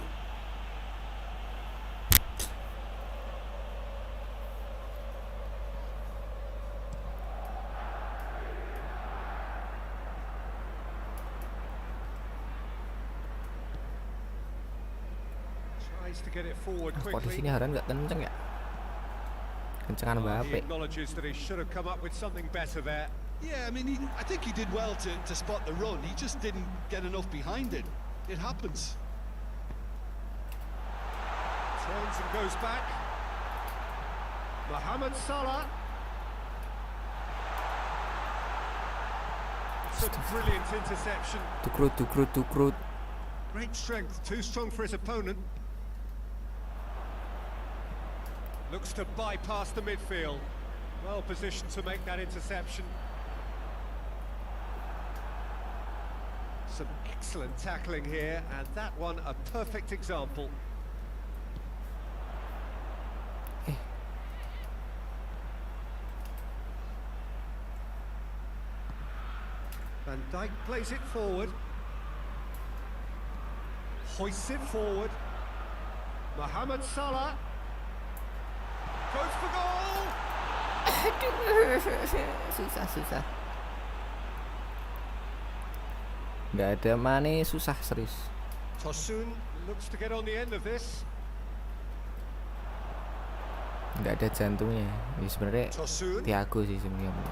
Tries to get it forward Kok di quickly. sini Haran nggak kenceng ya? Kencengan He Mbappe. acknowledges that he should have come up with something better there. Yeah, I mean, I think he did well to spot the run. He just didn't get enough behind it. It happens. Turns and goes back. Mohamed Salah. It's a brilliant interception. Tukrut. Great strength, too strong for his opponent. Looks to bypass the midfield. Well positioned to make that interception. Some excellent tackling here, and that one a perfect example. Van Dijk plays it forward. Hoists it forward. Mohamed Salah goes for goal. Susah. Nggak ada Mane, susah serius. Tosun looks to get on the end of this. Nggak ada jantungnya. Ini sebenarnya Tosun Thiago sih sebenarnya.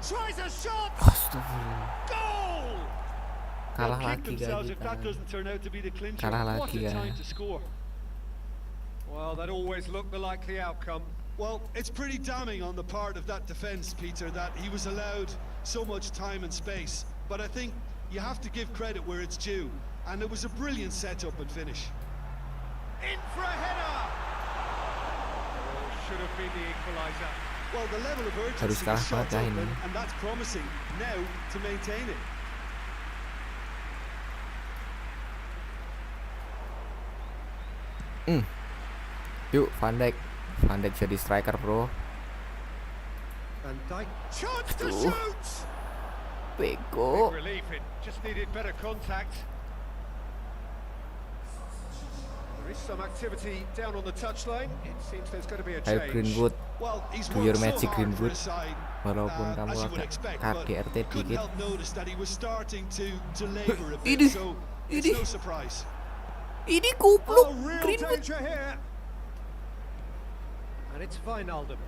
tries a shot. Astagfirullah. Goal! Kalah They'll kick lagi themselves guys if that kita. doesn't turn out to be the clincher. Kalah What lagi a ya. time to score. Well, that always looked the likely outcome. Well, it's pretty damning on the part of that defence, Peter, that he was allowed so much time and space. But I think you have to give credit where it's due. And it was a brilliant setup and finish. In for a header. Oh, should have been the equaliser. Well, the level of Harus urgency kalah was shot banget ya up, ini. and that's promising now to maintain it. Yuk Van Dijk jadi striker bro. Van Dijk chance to Aduh. shoot. Bego. Big relief, it just needed better contact. There is some activity down on the touchline. It seems there's going to be a Ayo change. Greenwood. Well, he's Do your worked so magic, hard for Greenwood. his side, Walaupun kamu as you would agak expect, but KDRT couldn't dikit. help notice that he was starting to labour a Ini, bit, so it's ini. no surprise. Ini Oh, goblok real Greenwood. danger here. And it's Wijnaldum.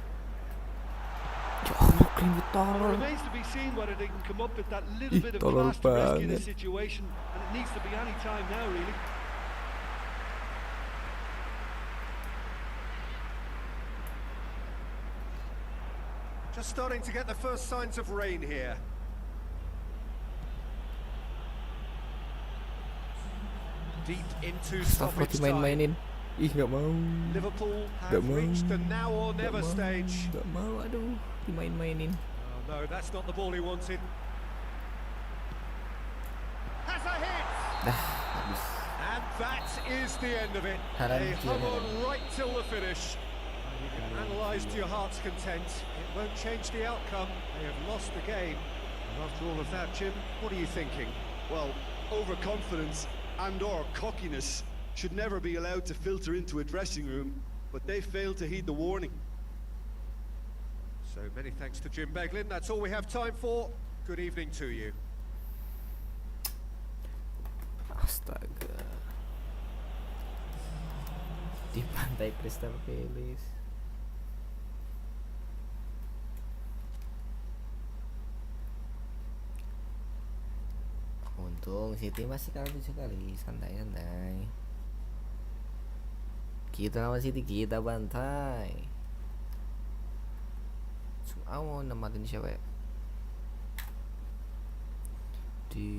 Ya Allah Greenwood Well, it tolol. remains to be seen whether they can come up with that little Ih, bit of tolol class to rescue the banget. situation, and it needs to be any time now, really. Just starting to get the first signs of rain here. Deep into Astagfirullah stoppage time. dimain-mainin. Ih nggak mau. Liverpool Nggak have mau. reached the now or Nggak never mau. stage. Nggak mau, aduh dimain-mainin. Oh no, that's not the ball he wanted. Has a hit! Dah habis. And that is the end of it. Haram They dia, hung on haram. right till the finish. Analysed to your heart's content. It won't change the outcome. They have lost the game. And after all of that, Jim, what are you thinking? Well, overconfidence and/or cockiness should never be allowed to filter into a dressing room, but they failed to heed the warning. So many thanks to Jim Beglin. That's all we have time for. Good evening to you. Astaga. Di pantai Crystal Palace. Untung City masih kalah 7 kali, santai-santai. Kita lawan City, kita bantai. Mau nematin siapa ya? Di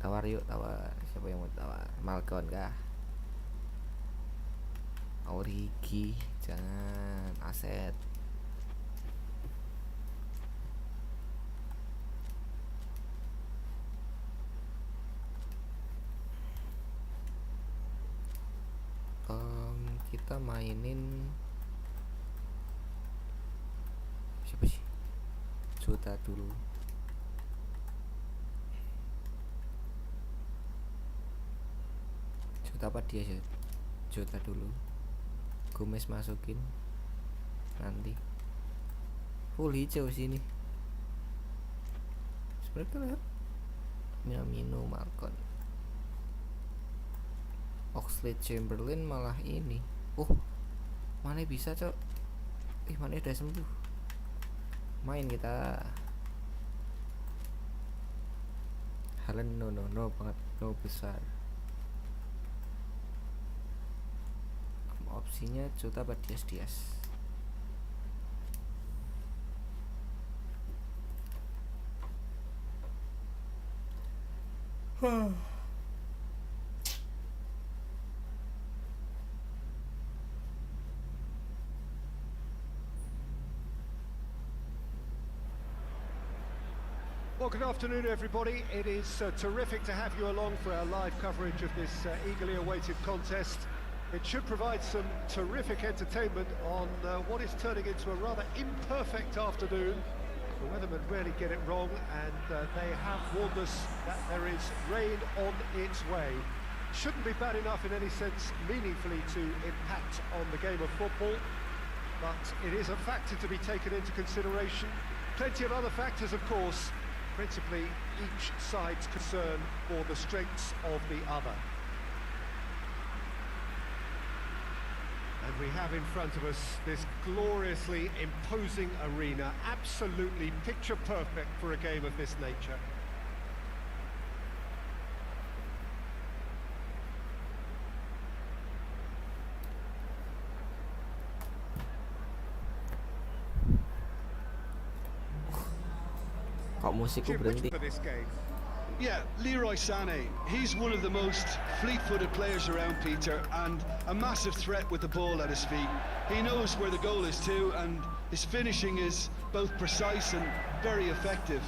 tawar yuk, tawar. Siapa yang mau tawar? Malcon kah? Origi, jangan. Aset. Kita mainin siapa sih? Jota dulu. Jota apa dia sih? Jota dulu. Gomez masukin nanti. Full hijau sini. Sebenarnya kan Minamino, Malcon. Oxlade Chamberlain malah ini. Mane bisa cok. Mane udah sembuh. Main kita. Haaland no banget, no besar. Opsinya Jota apa Dias. Well, good afternoon, everybody. It is terrific to have you along for our live coverage of this eagerly awaited contest. It should provide some terrific entertainment on what is turning into a rather imperfect afternoon. The weathermen really get it wrong, and they have warned us that there is rain on its way. Shouldn't be bad enough in any sense meaningfully to impact on the game of football, but it is a factor to be taken into consideration. Plenty of other factors, of course, principally each side's concern for the strengths of the other. And we have in front of us this gloriously imposing arena, absolutely picture perfect for a game of this nature. Kok musikku berhenti? For this game. Yeah, Leroy Sané, he's one of the most fleet-footed players around, Peter, and a massive threat with the ball at his feet. He knows where the goal is too, and his finishing is both precise and very effective.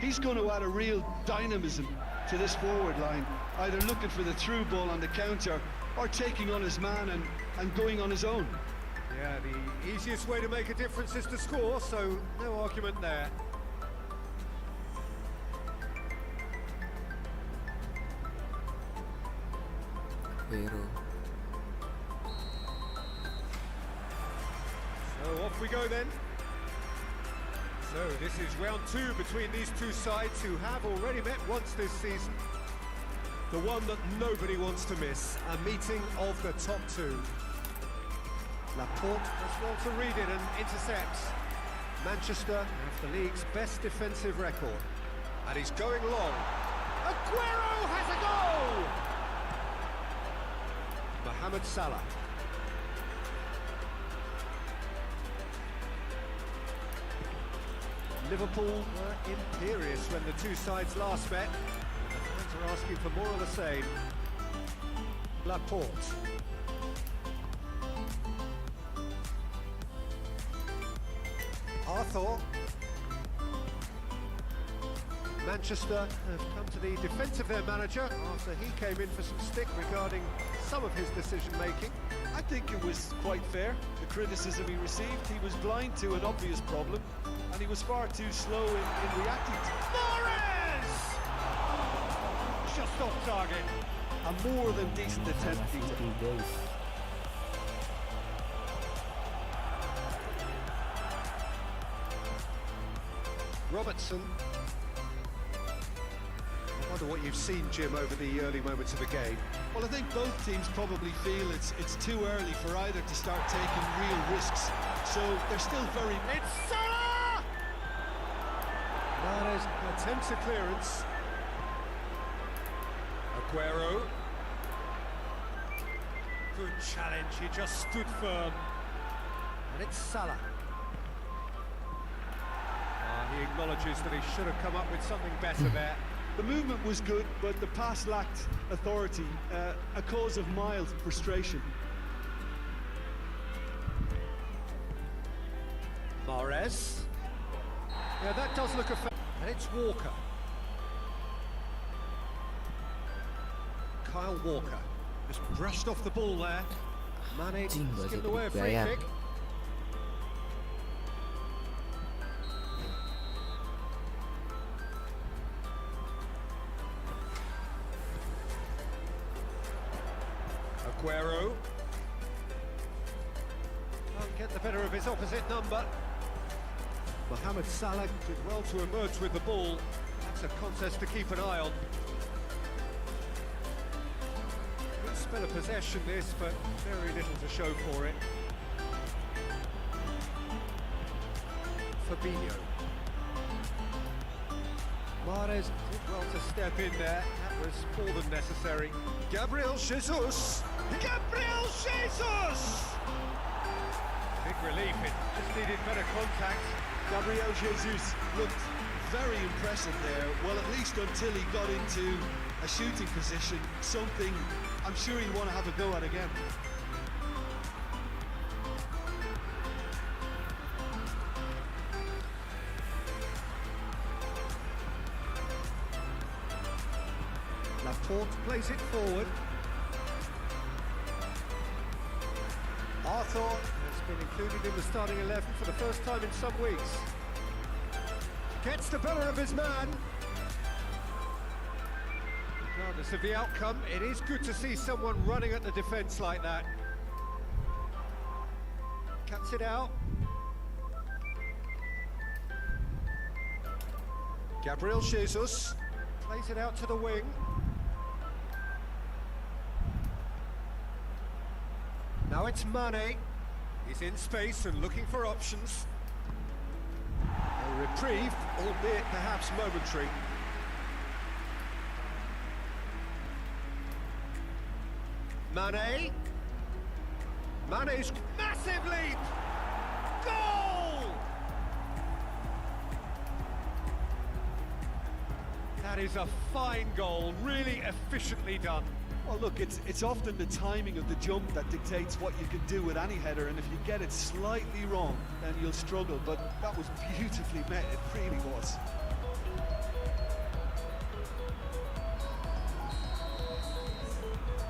He's going to add a real dynamism to this forward line, either looking for the through ball on the counter or taking on his man and going on his own. Yeah, the easiest way to make a difference is to score, so no argument there. So off we go then. So this is round two between these two sides who have already met once this season. The one that nobody wants to miss, a meeting of the top two. Laporte has well to read it and intercepts. Manchester have the league's best defensive record. And he's going long. Aguero has a goal! Mohamed Salah. Liverpool were imperious when the two sides last met. The fans are asking for more of the same. Laporte. Arthur. Manchester have come to the defence of their manager after he came in for some stick regarding some of his decision-making. I think it was quite fair, the criticism he received. He was blind to an obvious problem, and he was far too slow in reacting to it. Torres! Just off target. A more than decent attempt, Peter. Robertson. I wonder what you've seen, Jim, over the early moments of the game. Well, I think both teams probably feel it's too early for either to start taking real risks. So they're still very... It's Salah! Mahrez attempts a clearance. Aguero. Good challenge, he just stood firm. And it's Salah. He acknowledges that he should have come up with something better there. The movement was good, but the pass lacked authority, a cause of mild frustration. Mahrez. Yeah, that does look a... And it's Walker. Kyle Walker. Just brushed off the ball there. Mane skipped away a free kick. Aguero. Can't get the better of his opposite number. Mohamed Salah did well to emerge with the ball. That's a contest to keep an eye on. Good Spell of possession this, but very little to show for it. Fabinho. Mahrez did well to step in there. That was more than necessary. Gabriel Jesus! Gabriel Jesus! Big relief, it just needed better contact. Gabriel Jesus looked very impressive there, well, at least until he got into a shooting position, something I'm sure he'll want to have a go at again. Laporte plays it forward. Arthur has been included in the starting 11 for the first time in some weeks. Gets the better of his man. Regardless of the outcome, it is good to see someone running at the defence like that. Cuts it out. Gabriel Jesus. Plays it out to the wing. Now it's Mane. He's in space and looking for options. A reprieve, albeit perhaps momentary. Mane. Mane's massive leap! Goal! That is a fine goal, really efficiently done. Well, look, it's often the timing of the jump that dictates what you can do with any header, and if you get it slightly wrong, then you'll struggle, but that was beautifully met, it really was.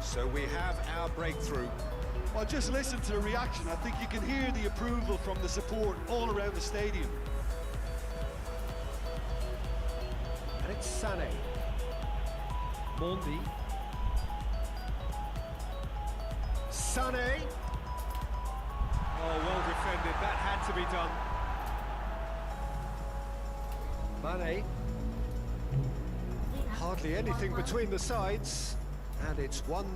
So we have our breakthrough. Well, just listen to the reaction. I think you can hear the approval from the support all around the stadium. And it's Sané. Mondi. Sané. Oh, well defended. That had to be done. Mane. Hardly anything between the sides. And it's 1-0.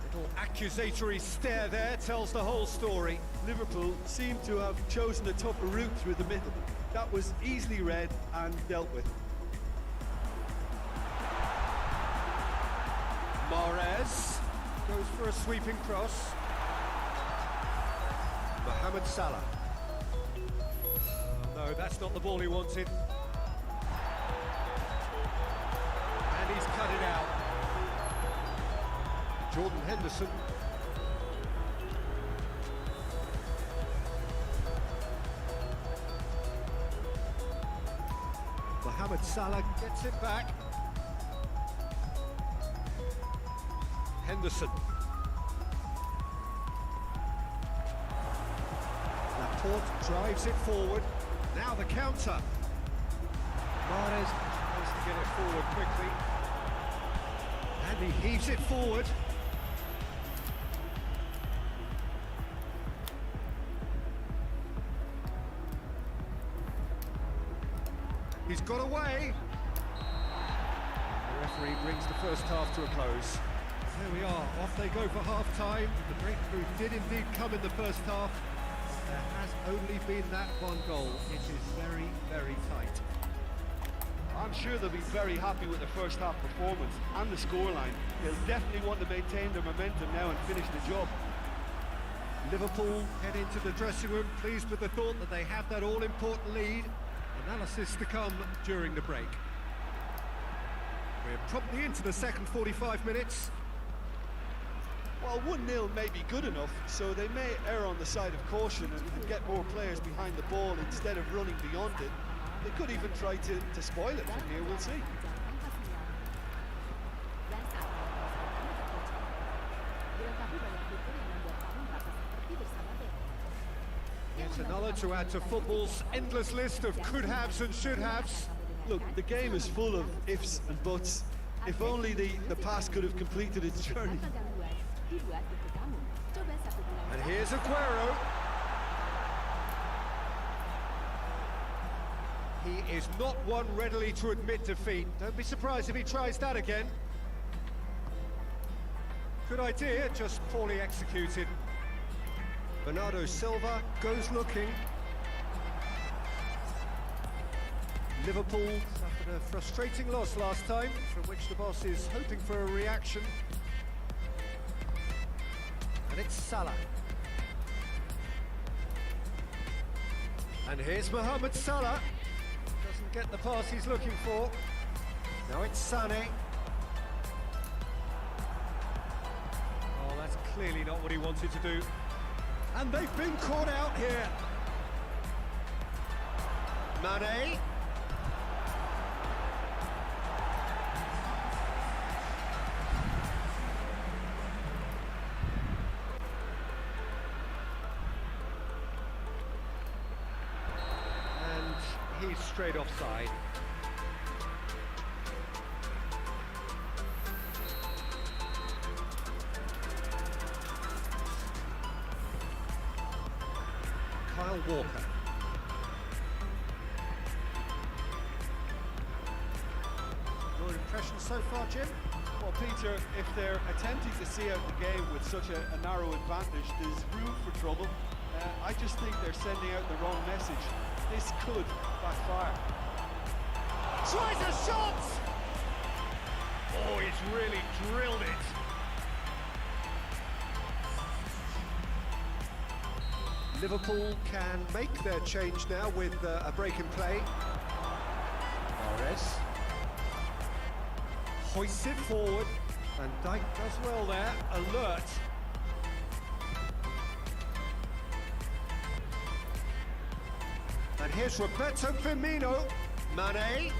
Little accusatory stare there tells the whole story. Liverpool seem to have chosen a tougher route through the middle. That was easily read and dealt with. Mahrez goes for a sweeping cross. Mohamed Salah. No, that's not the ball he wanted. And he's cut it out. Jordan Henderson. Mohamed Salah gets it back. Henderson. Laporte drives it forward. Now the counter. Mahrez tries to get it forward quickly. And he heaves it forward. He's got away. The referee brings the first half to a close. There we are, off they go for half-time. The breakthrough did indeed come in the first half. There has only been that one goal. It is very, very tight. I'm sure they'll be very happy with the first half performance and the scoreline. They'll definitely want to maintain their momentum now and finish the job. Liverpool head into the dressing room pleased with the thought that they have that all-important lead. Analysis to come during the break. We're promptly into the second 45 minutes. Well, 1-0 may be good enough, so they may err on the side of caution and get more players behind the ball instead of running beyond it. They could even try to spoil it from here, we'll see. It's another to add to football's endless list of could-haves and should-haves. Look, the game is full of ifs and buts. If only the pass could have completed its journey. And here's Aguero. He is not one readily to admit defeat. Don't be surprised if he tries that again. Good idea, just poorly executed. Bernardo Silva goes looking. Liverpool suffered a frustrating loss last time, from which the boss is hoping for a reaction. And it's Salah. And here's Mohamed Salah. Doesn't get the pass he's looking for. Now it's Sané. Oh, that's clearly not what he wanted to do. And they've been caught out here. Mané. And he's straight offside. Kyle Walker. Your impression so far, Jim? Well, Peter, if they're attempting to see out the game with such a narrow advantage, there's room for trouble. I just think they're sending out the wrong message. This could backfire. Tries a shot! Oh, he's really drilled it. Liverpool can make their change now with a break in play. Mahrez hoists it forward, and Dijk does well there, alert. And here's Roberto Firmino, Mané.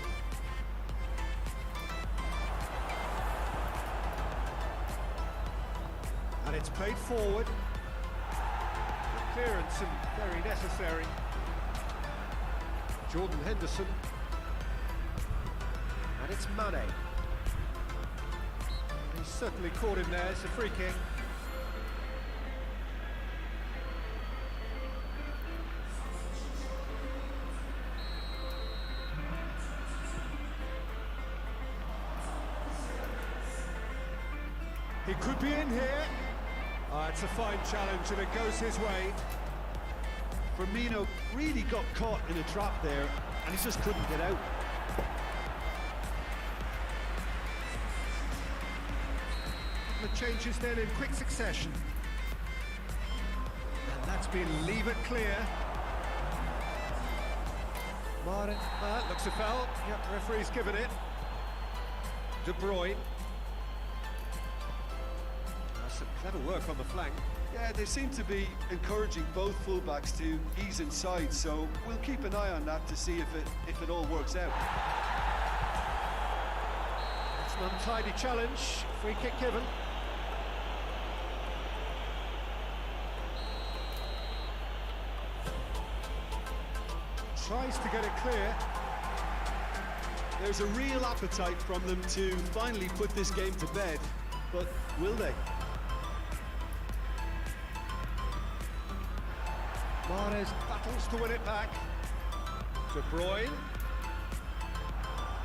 And it's played forward. Clearance and very necessary. Jordan Henderson. And it's Mané. He's certainly caught him there. It's a free kick. He could be in here. It's a fine challenge and it goes his way. Firmino really got caught in a trap there, and he just couldn't get out. The changes then in quick succession. And that's been leave it clear. Martin, looks a foul. Yep, the referee's given it. De Bruyne. That's some clever work on the flank. Yeah, they seem to be encouraging both fullbacks to ease inside, so we'll keep an eye on that to see if it all works out. It's an untidy challenge. Free kick given. Tries to get it clear. There's a real appetite from them to finally put this game to bed, but will they? Mahrez battles to win it back. De Bruyne.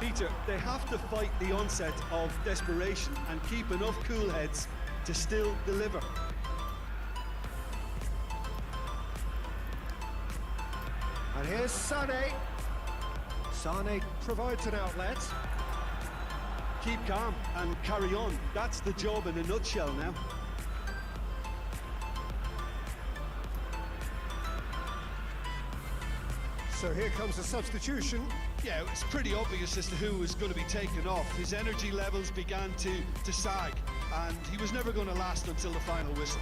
Peter, they have to fight the onset of desperation and keep enough cool heads to still deliver. And here's Sané. Sané provides an outlet. Keep calm and carry on. That's the job in a nutshell now. So here comes a substitution. Yeah, it was pretty obvious as to who was going to be taken off. His energy levels began to sag, and he was never going to last until the final whistle.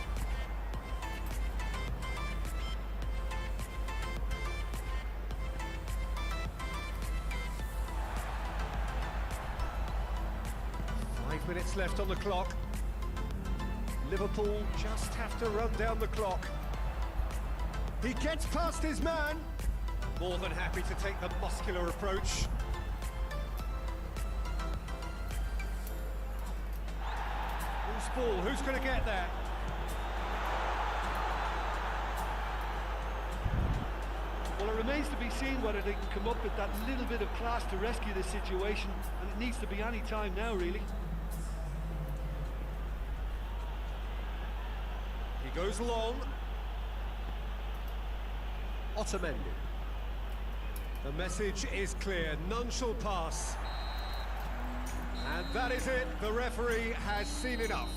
Minutes left on the clock. Liverpool just have to run down the clock. He gets past his man. More than happy to take the muscular approach. Who's ball? Who's going to get there? Well, it remains to be seen whether they can come up with that little bit of class to rescue this situation, and it needs to be any time now, really. He goes long. Otamendi. The message is clear, none shall pass. And that is it, the referee has seen enough.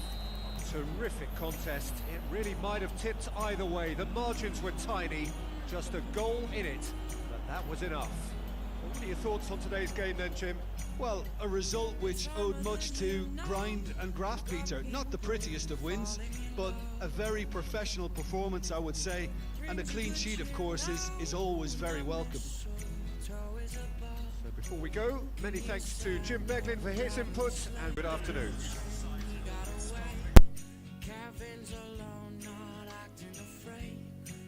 Terrific contest, it really might have tipped either way. The margins were tiny, just a goal in it, but that was enough. What are your thoughts on today's game then, Jim? Well, a result which owed much to grind and graft, Peter. Not the prettiest of wins, but a very professional performance, I would say. And a clean sheet, of course, is always very welcome. So before we go, many thanks to Jim Beglin for his input, and good afternoon. Kevin's alone, not acting afraid.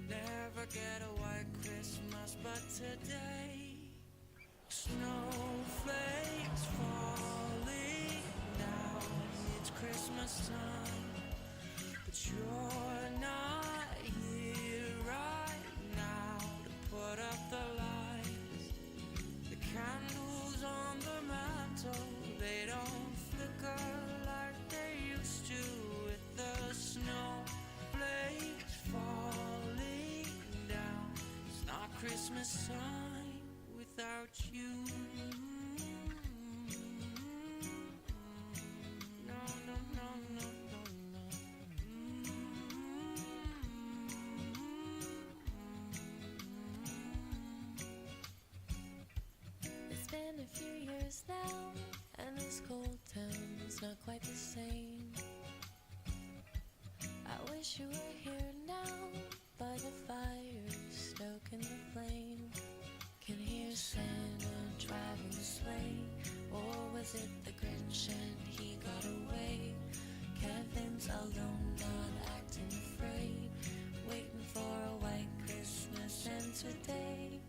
Never get a white Christmas, but today snowflakes falling down. It's Christmas time, but you're not here right now to put up the lights. The candles on the mantle, they don't flicker like they used to. With the snowflakes falling down, it's not Christmas time without you. No, no, no, no, no, no. It's been a few years now, and this cold town's not quite the same. I wish you were here now, by the fire, stoking the flame. Can hear Santa driving the sleigh, or was it the Grinch and he got away? Kevin's alone, not acting afraid, waiting for a white Christmas, and today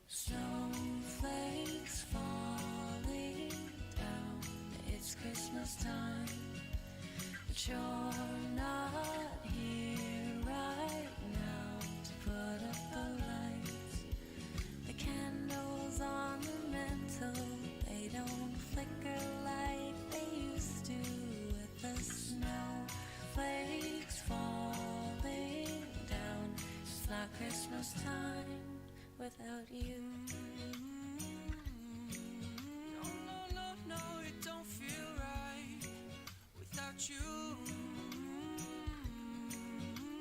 snowflakes falling down. It's Christmas time, but you're not here right now to put up the lights. The candles on the mantle, they don't flicker like they used to. With the snowflakes falling down, it's not Christmas time without you. No, no, no, no, it don't feel right without you.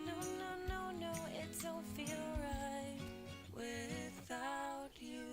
No, no, no, no, it don't feel right without you.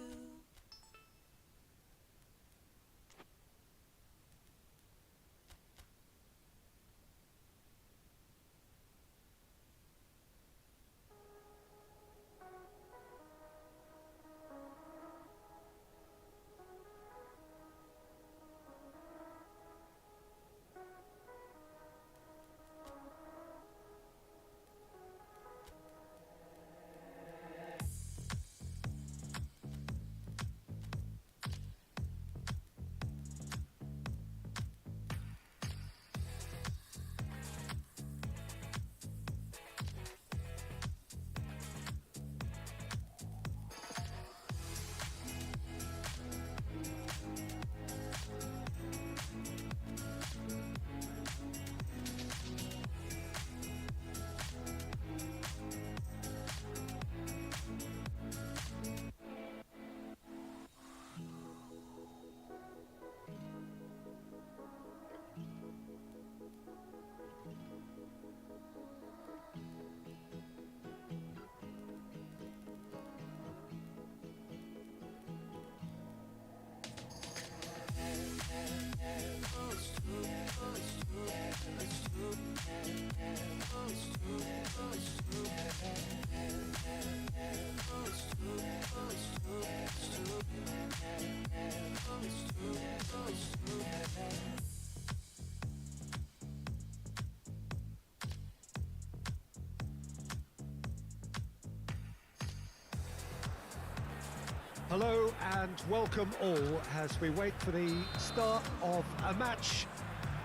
Hello and welcome all as we wait for the start of a match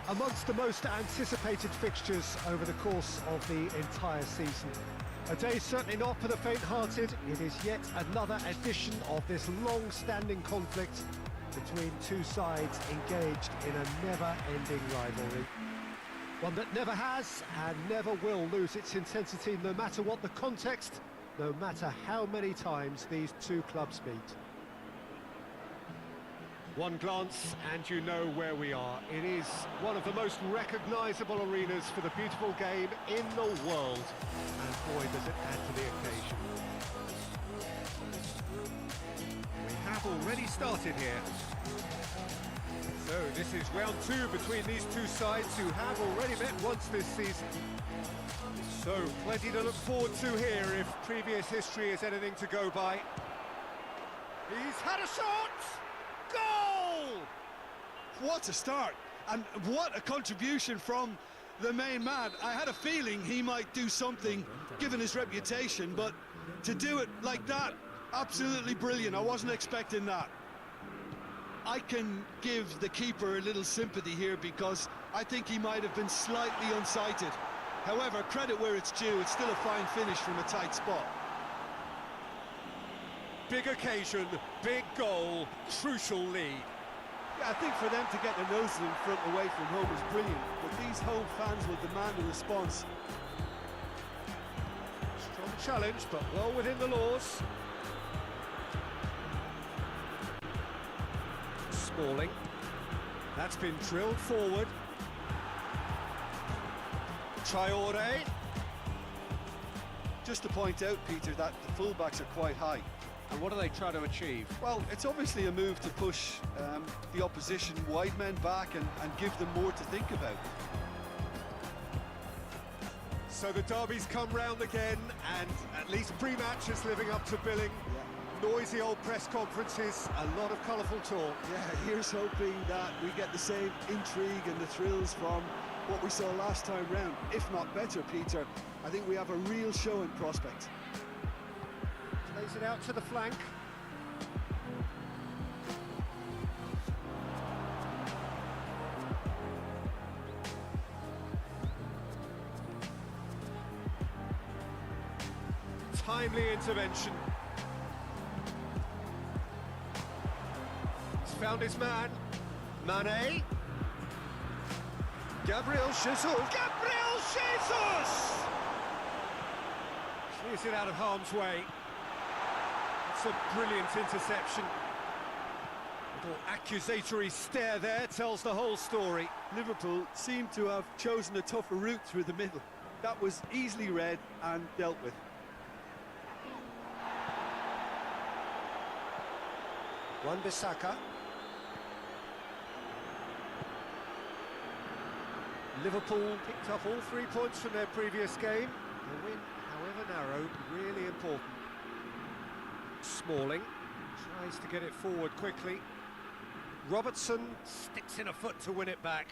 amongst the most anticipated fixtures over the course of the entire season. A day certainly not for the faint-hearted. It is yet another edition of this long-standing conflict between two sides engaged in a never-ending rivalry. One that never has and never will lose its intensity, no matter what the context, no matter how many times these two clubs meet. One glance and you know where we are. It is one of the most recognisable arenas for the beautiful game in the world. And boy, does it add to the occasion. We have already started here. So this is round two between these two sides who have already met once this season. So plenty to look forward to here if previous history is anything to go by. He's had a shot! Goal! What a start, and what a contribution from the main man. I had a feeling he might do something, given his reputation, but to do it like that, absolutely brilliant. I wasn't expecting that. I can give the keeper a little sympathy here because I think he might have been slightly unsighted. However, credit where it's due, it's still a fine finish from a tight spot. Big occasion, big goal, crucial lead. Yeah, I think for them to get their noses in front away from home is brilliant, but these home fans will demand a response. Strong challenge, but well within the laws. Smalling. That's been drilled forward. Traore. Just to point out, Peter, that the fullbacks are quite high. And what are they trying to achieve? Well, it's obviously a move to push the opposition wide men back and give them more to think about. So the derby's come round again, and at least pre-match is living up to billing. Yeah. Noisy old press conferences, a lot of colourful talk. Yeah, here's hoping that we get the same intrigue and the thrills from what we saw last time round. If not better, Peter, I think we have a real show in prospect. Plays it out to the flank. Timely intervention. He's found his man. Mane. Gabriel Jesus. Gabriel Jesus! Clears it out of harm's way. It's a brilliant interception. Little accusatory stare there tells the whole story. Liverpool seem to have chosen a tougher route through the middle. That was easily read and dealt with. Wan-Bissaka. Liverpool picked up all 3 points from their previous game. The win, however narrow, really important. Smalling tries to get it forward quickly. Robertson sticks in a foot to win it back.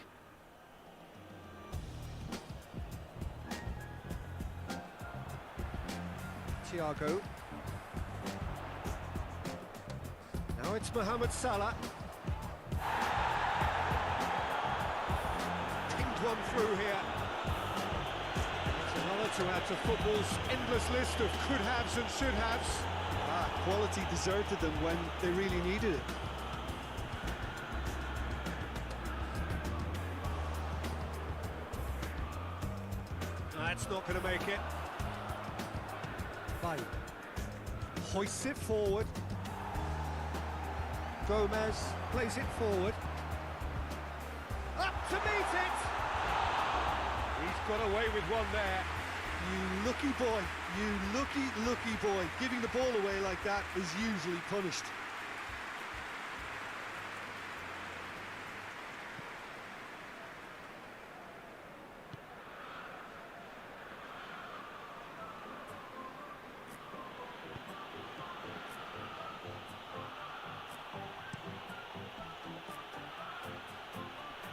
Thiago. Now it's Mohamed Salah. Pinged one through here. It's another to add to football's endless list of could-haves and should-haves. Quality deserted them when they really needed it. That's not going to make it. Babe hoists it forward. Gomez plays it forward. Up to meet it! He's got away with one there. You lucky boy, you lucky boy. Giving the ball away like that is usually punished.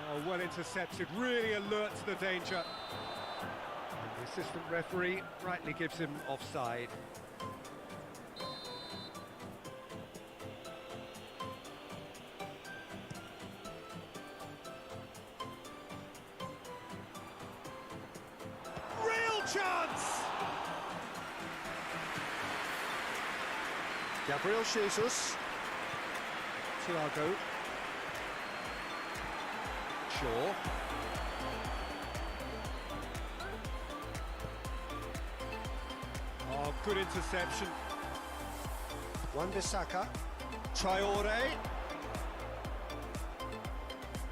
Oh, well intercepted, really alert to the danger. And the assistant referee rightly gives him offside. Real chance! Gabriel Jesus. Thiago. Shaw. Oh, good interception. Wan-Bissaka. Traore.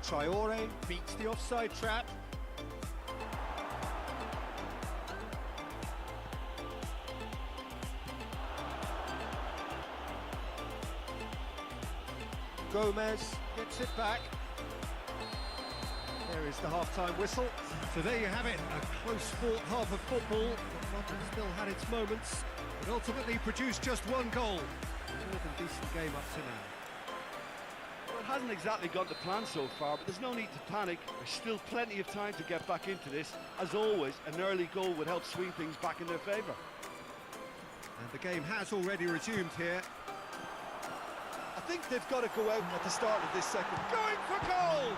Traore beats the offside trap. Gomez gets it back. There is the half-time whistle. So there you have it, a close-fought half of football. One that still had its moments, but ultimately produced just one goal. A more than decent game up to now. Well, it hasn't exactly gone to plan so far, but there's no need to panic. There's still plenty of time to get back into this. As always, an early goal would help swing things back in their favour. And the game has already resumed here. I think they've got to go out at the start of this second. Going for goal!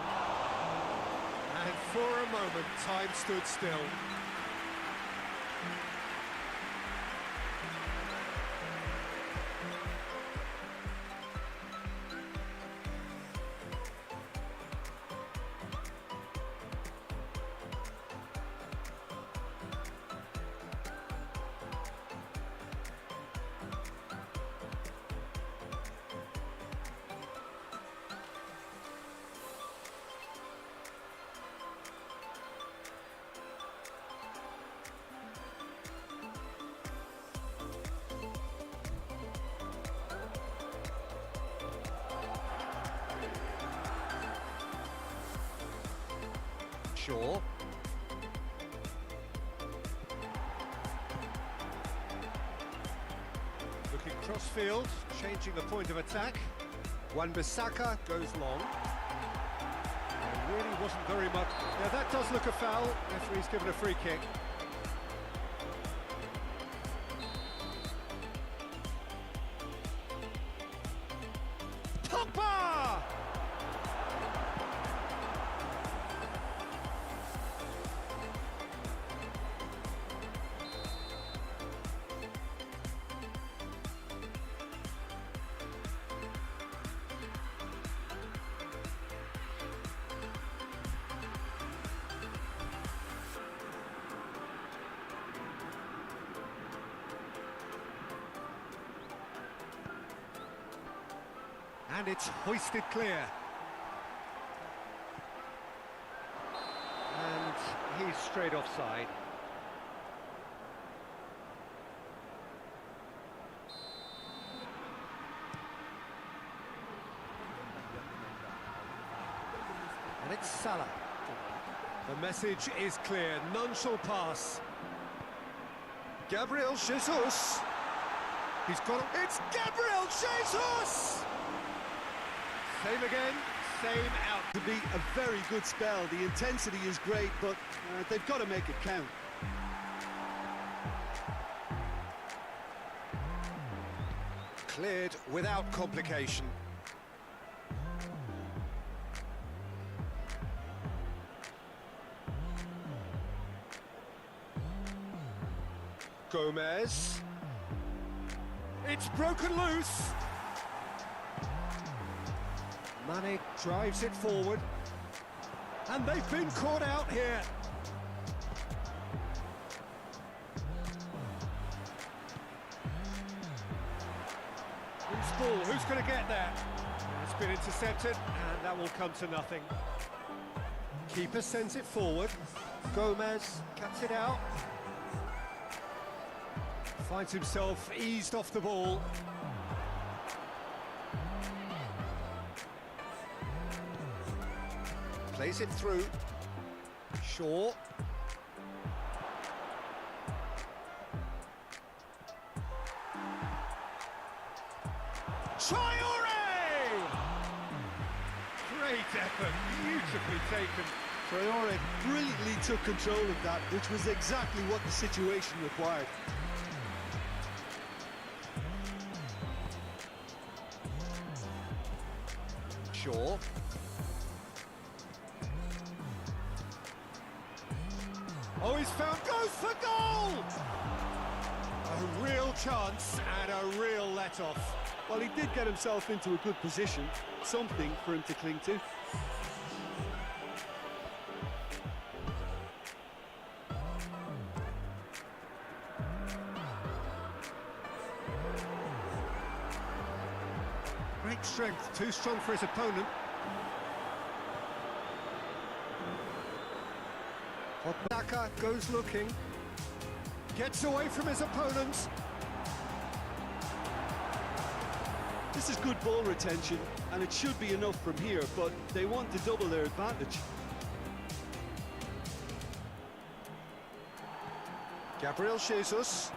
And for a moment, time stood still. Shaw. Looking cross-field, changing the point of attack. Wan-Bissaka goes long. There really wasn't very much. Yeah, that does look a foul. Referee's given a free kick. Pogba! And it's hoisted clear. And he's straight offside. And it's Salah. The message is clear, none shall pass. Gabriel Jesus. He's got it. It's Gabriel Jesus! Same again, same out. To be a very good spell. The intensity is great, but they've got to make it count. Cleared without complication. Gomez. It's broken loose. Mane drives it forward. And they've been caught out here. Who's ball? Who's going to get that? It's been intercepted, and that will come to nothing. Keeper sends it forward. Gomez cuts it out. Finds himself eased off the ball. Plays it through. Shaw. Traore! Great effort, beautifully taken. Traore brilliantly took control of that, which was exactly what the situation required. Shaw. Oh, he's found, goes for goal! A real chance and a real let-off. Well, he did get himself into a good position, something for him to cling to. Great strength, too strong for his opponent. Otnaka goes looking, gets away from his opponents. This is good ball retention, and it should be enough from here, but they want to double their advantage. Gabriel Jesus.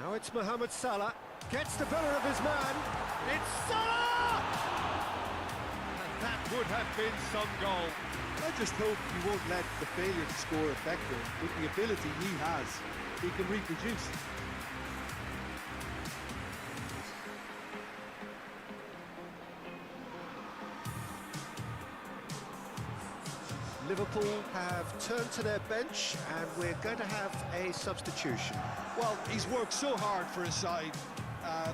Now it's Mohamed Salah. Gets the better of his man. It's Salah! And that would have been some goal. I just hope he won't let the failure to score affect him. With the ability he has, he can reproduce. Liverpool have turned to their bench and we're going to have a substitution. Well, he's worked so hard for his side,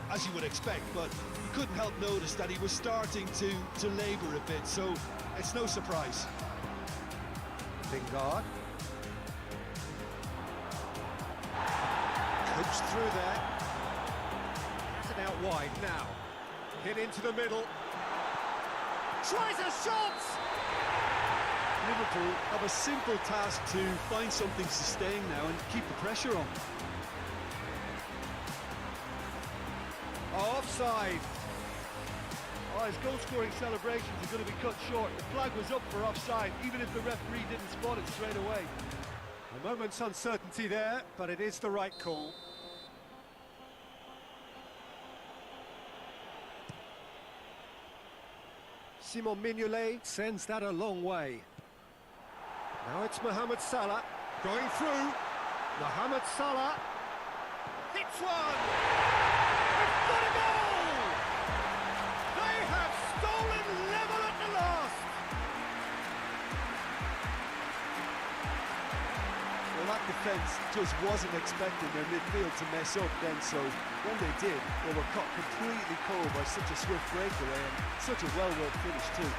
as you would expect, but you couldn't help notice that he was starting to labour a bit, so it's no surprise. Lingard. Coached through there. Has it out wide now. Hit into the middle. Tries a shot! Liverpool have a simple task to find something sustained now and keep the pressure on. Offside. Oh, his goal-scoring celebrations are going to be cut short. The flag was up for offside, even if the referee didn't spot it straight away. A moment's uncertainty there, but it is the right call. Simon Mignolet sends that a long way. Now it's Mohamed Salah going through. Mohamed Salah hits one. It's got a goal. They have stolen level at the last. Well, that defence just wasn't expecting their midfield to mess up then, so when they did, they were caught completely cold by such a swift breakaway and such a well-worked finish too.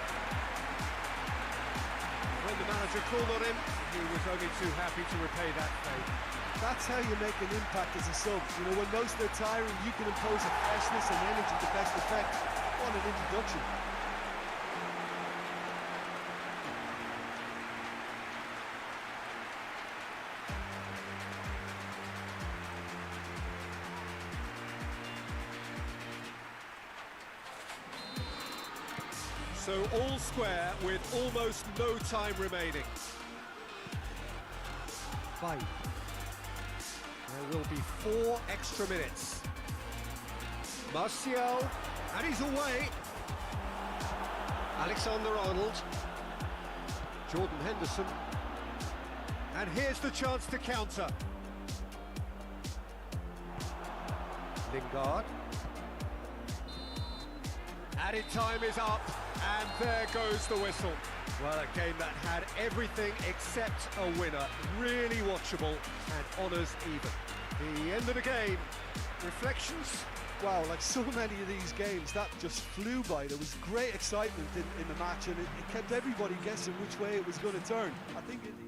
When the manager called on him, he was only too happy to repay that favour. That's how you make an impact as a sub. You know, when most are tiring, you can impose a freshness and energy to best effect. What an introduction. So all square with almost no time remaining. 5. There will be 4 extra minutes. Martial, and he's away. Alexander-Arnold. Jordan Henderson. And here's the chance to counter. Lingard. Added time is up, and there goes the whistle. Well, a game that had everything except a winner. Really watchable and honours even. The end of the game. Reflections? Wow, like so many of these games, that just flew by. There was great excitement in the match, and it kept everybody guessing which way it was going to turn. I think in the end...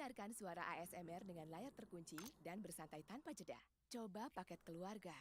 Dengarkan suara ASMR dengan layar terkunci dan bersantai tanpa jeda. Coba paket keluarga.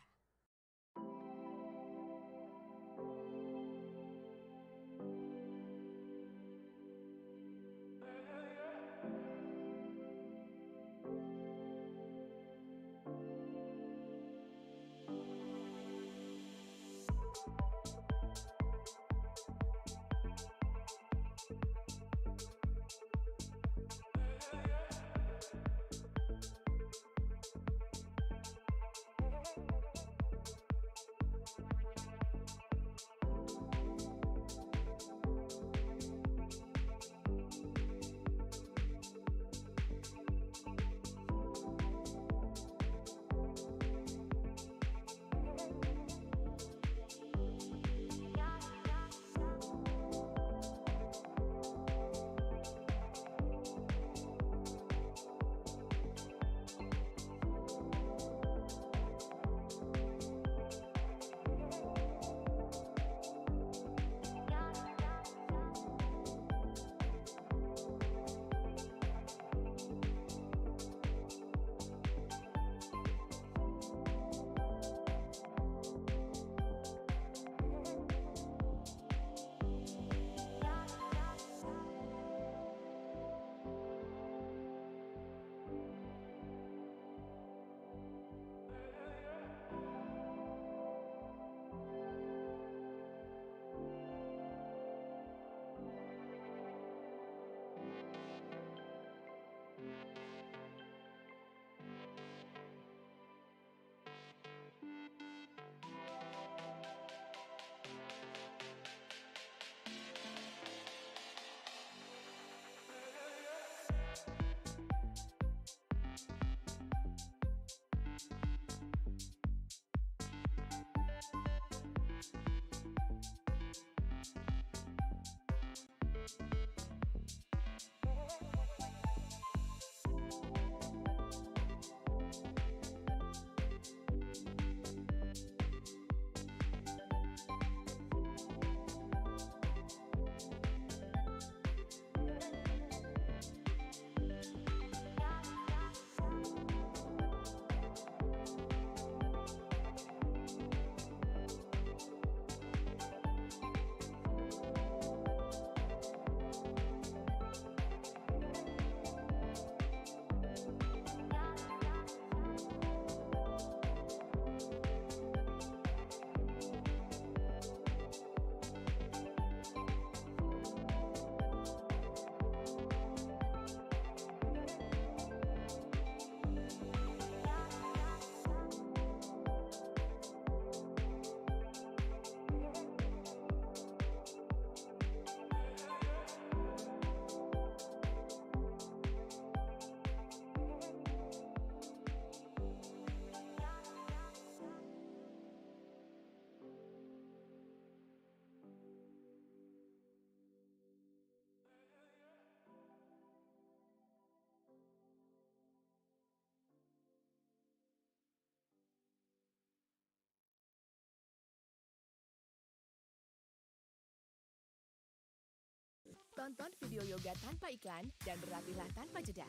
Tonton video yoga tanpa iklan dan berlatihlah tanpa jeda.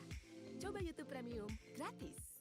Coba YouTube Premium gratis.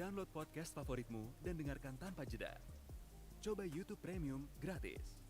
Download podcast favoritmu dan dengarkan tanpa jeda. Coba YouTube Premium gratis.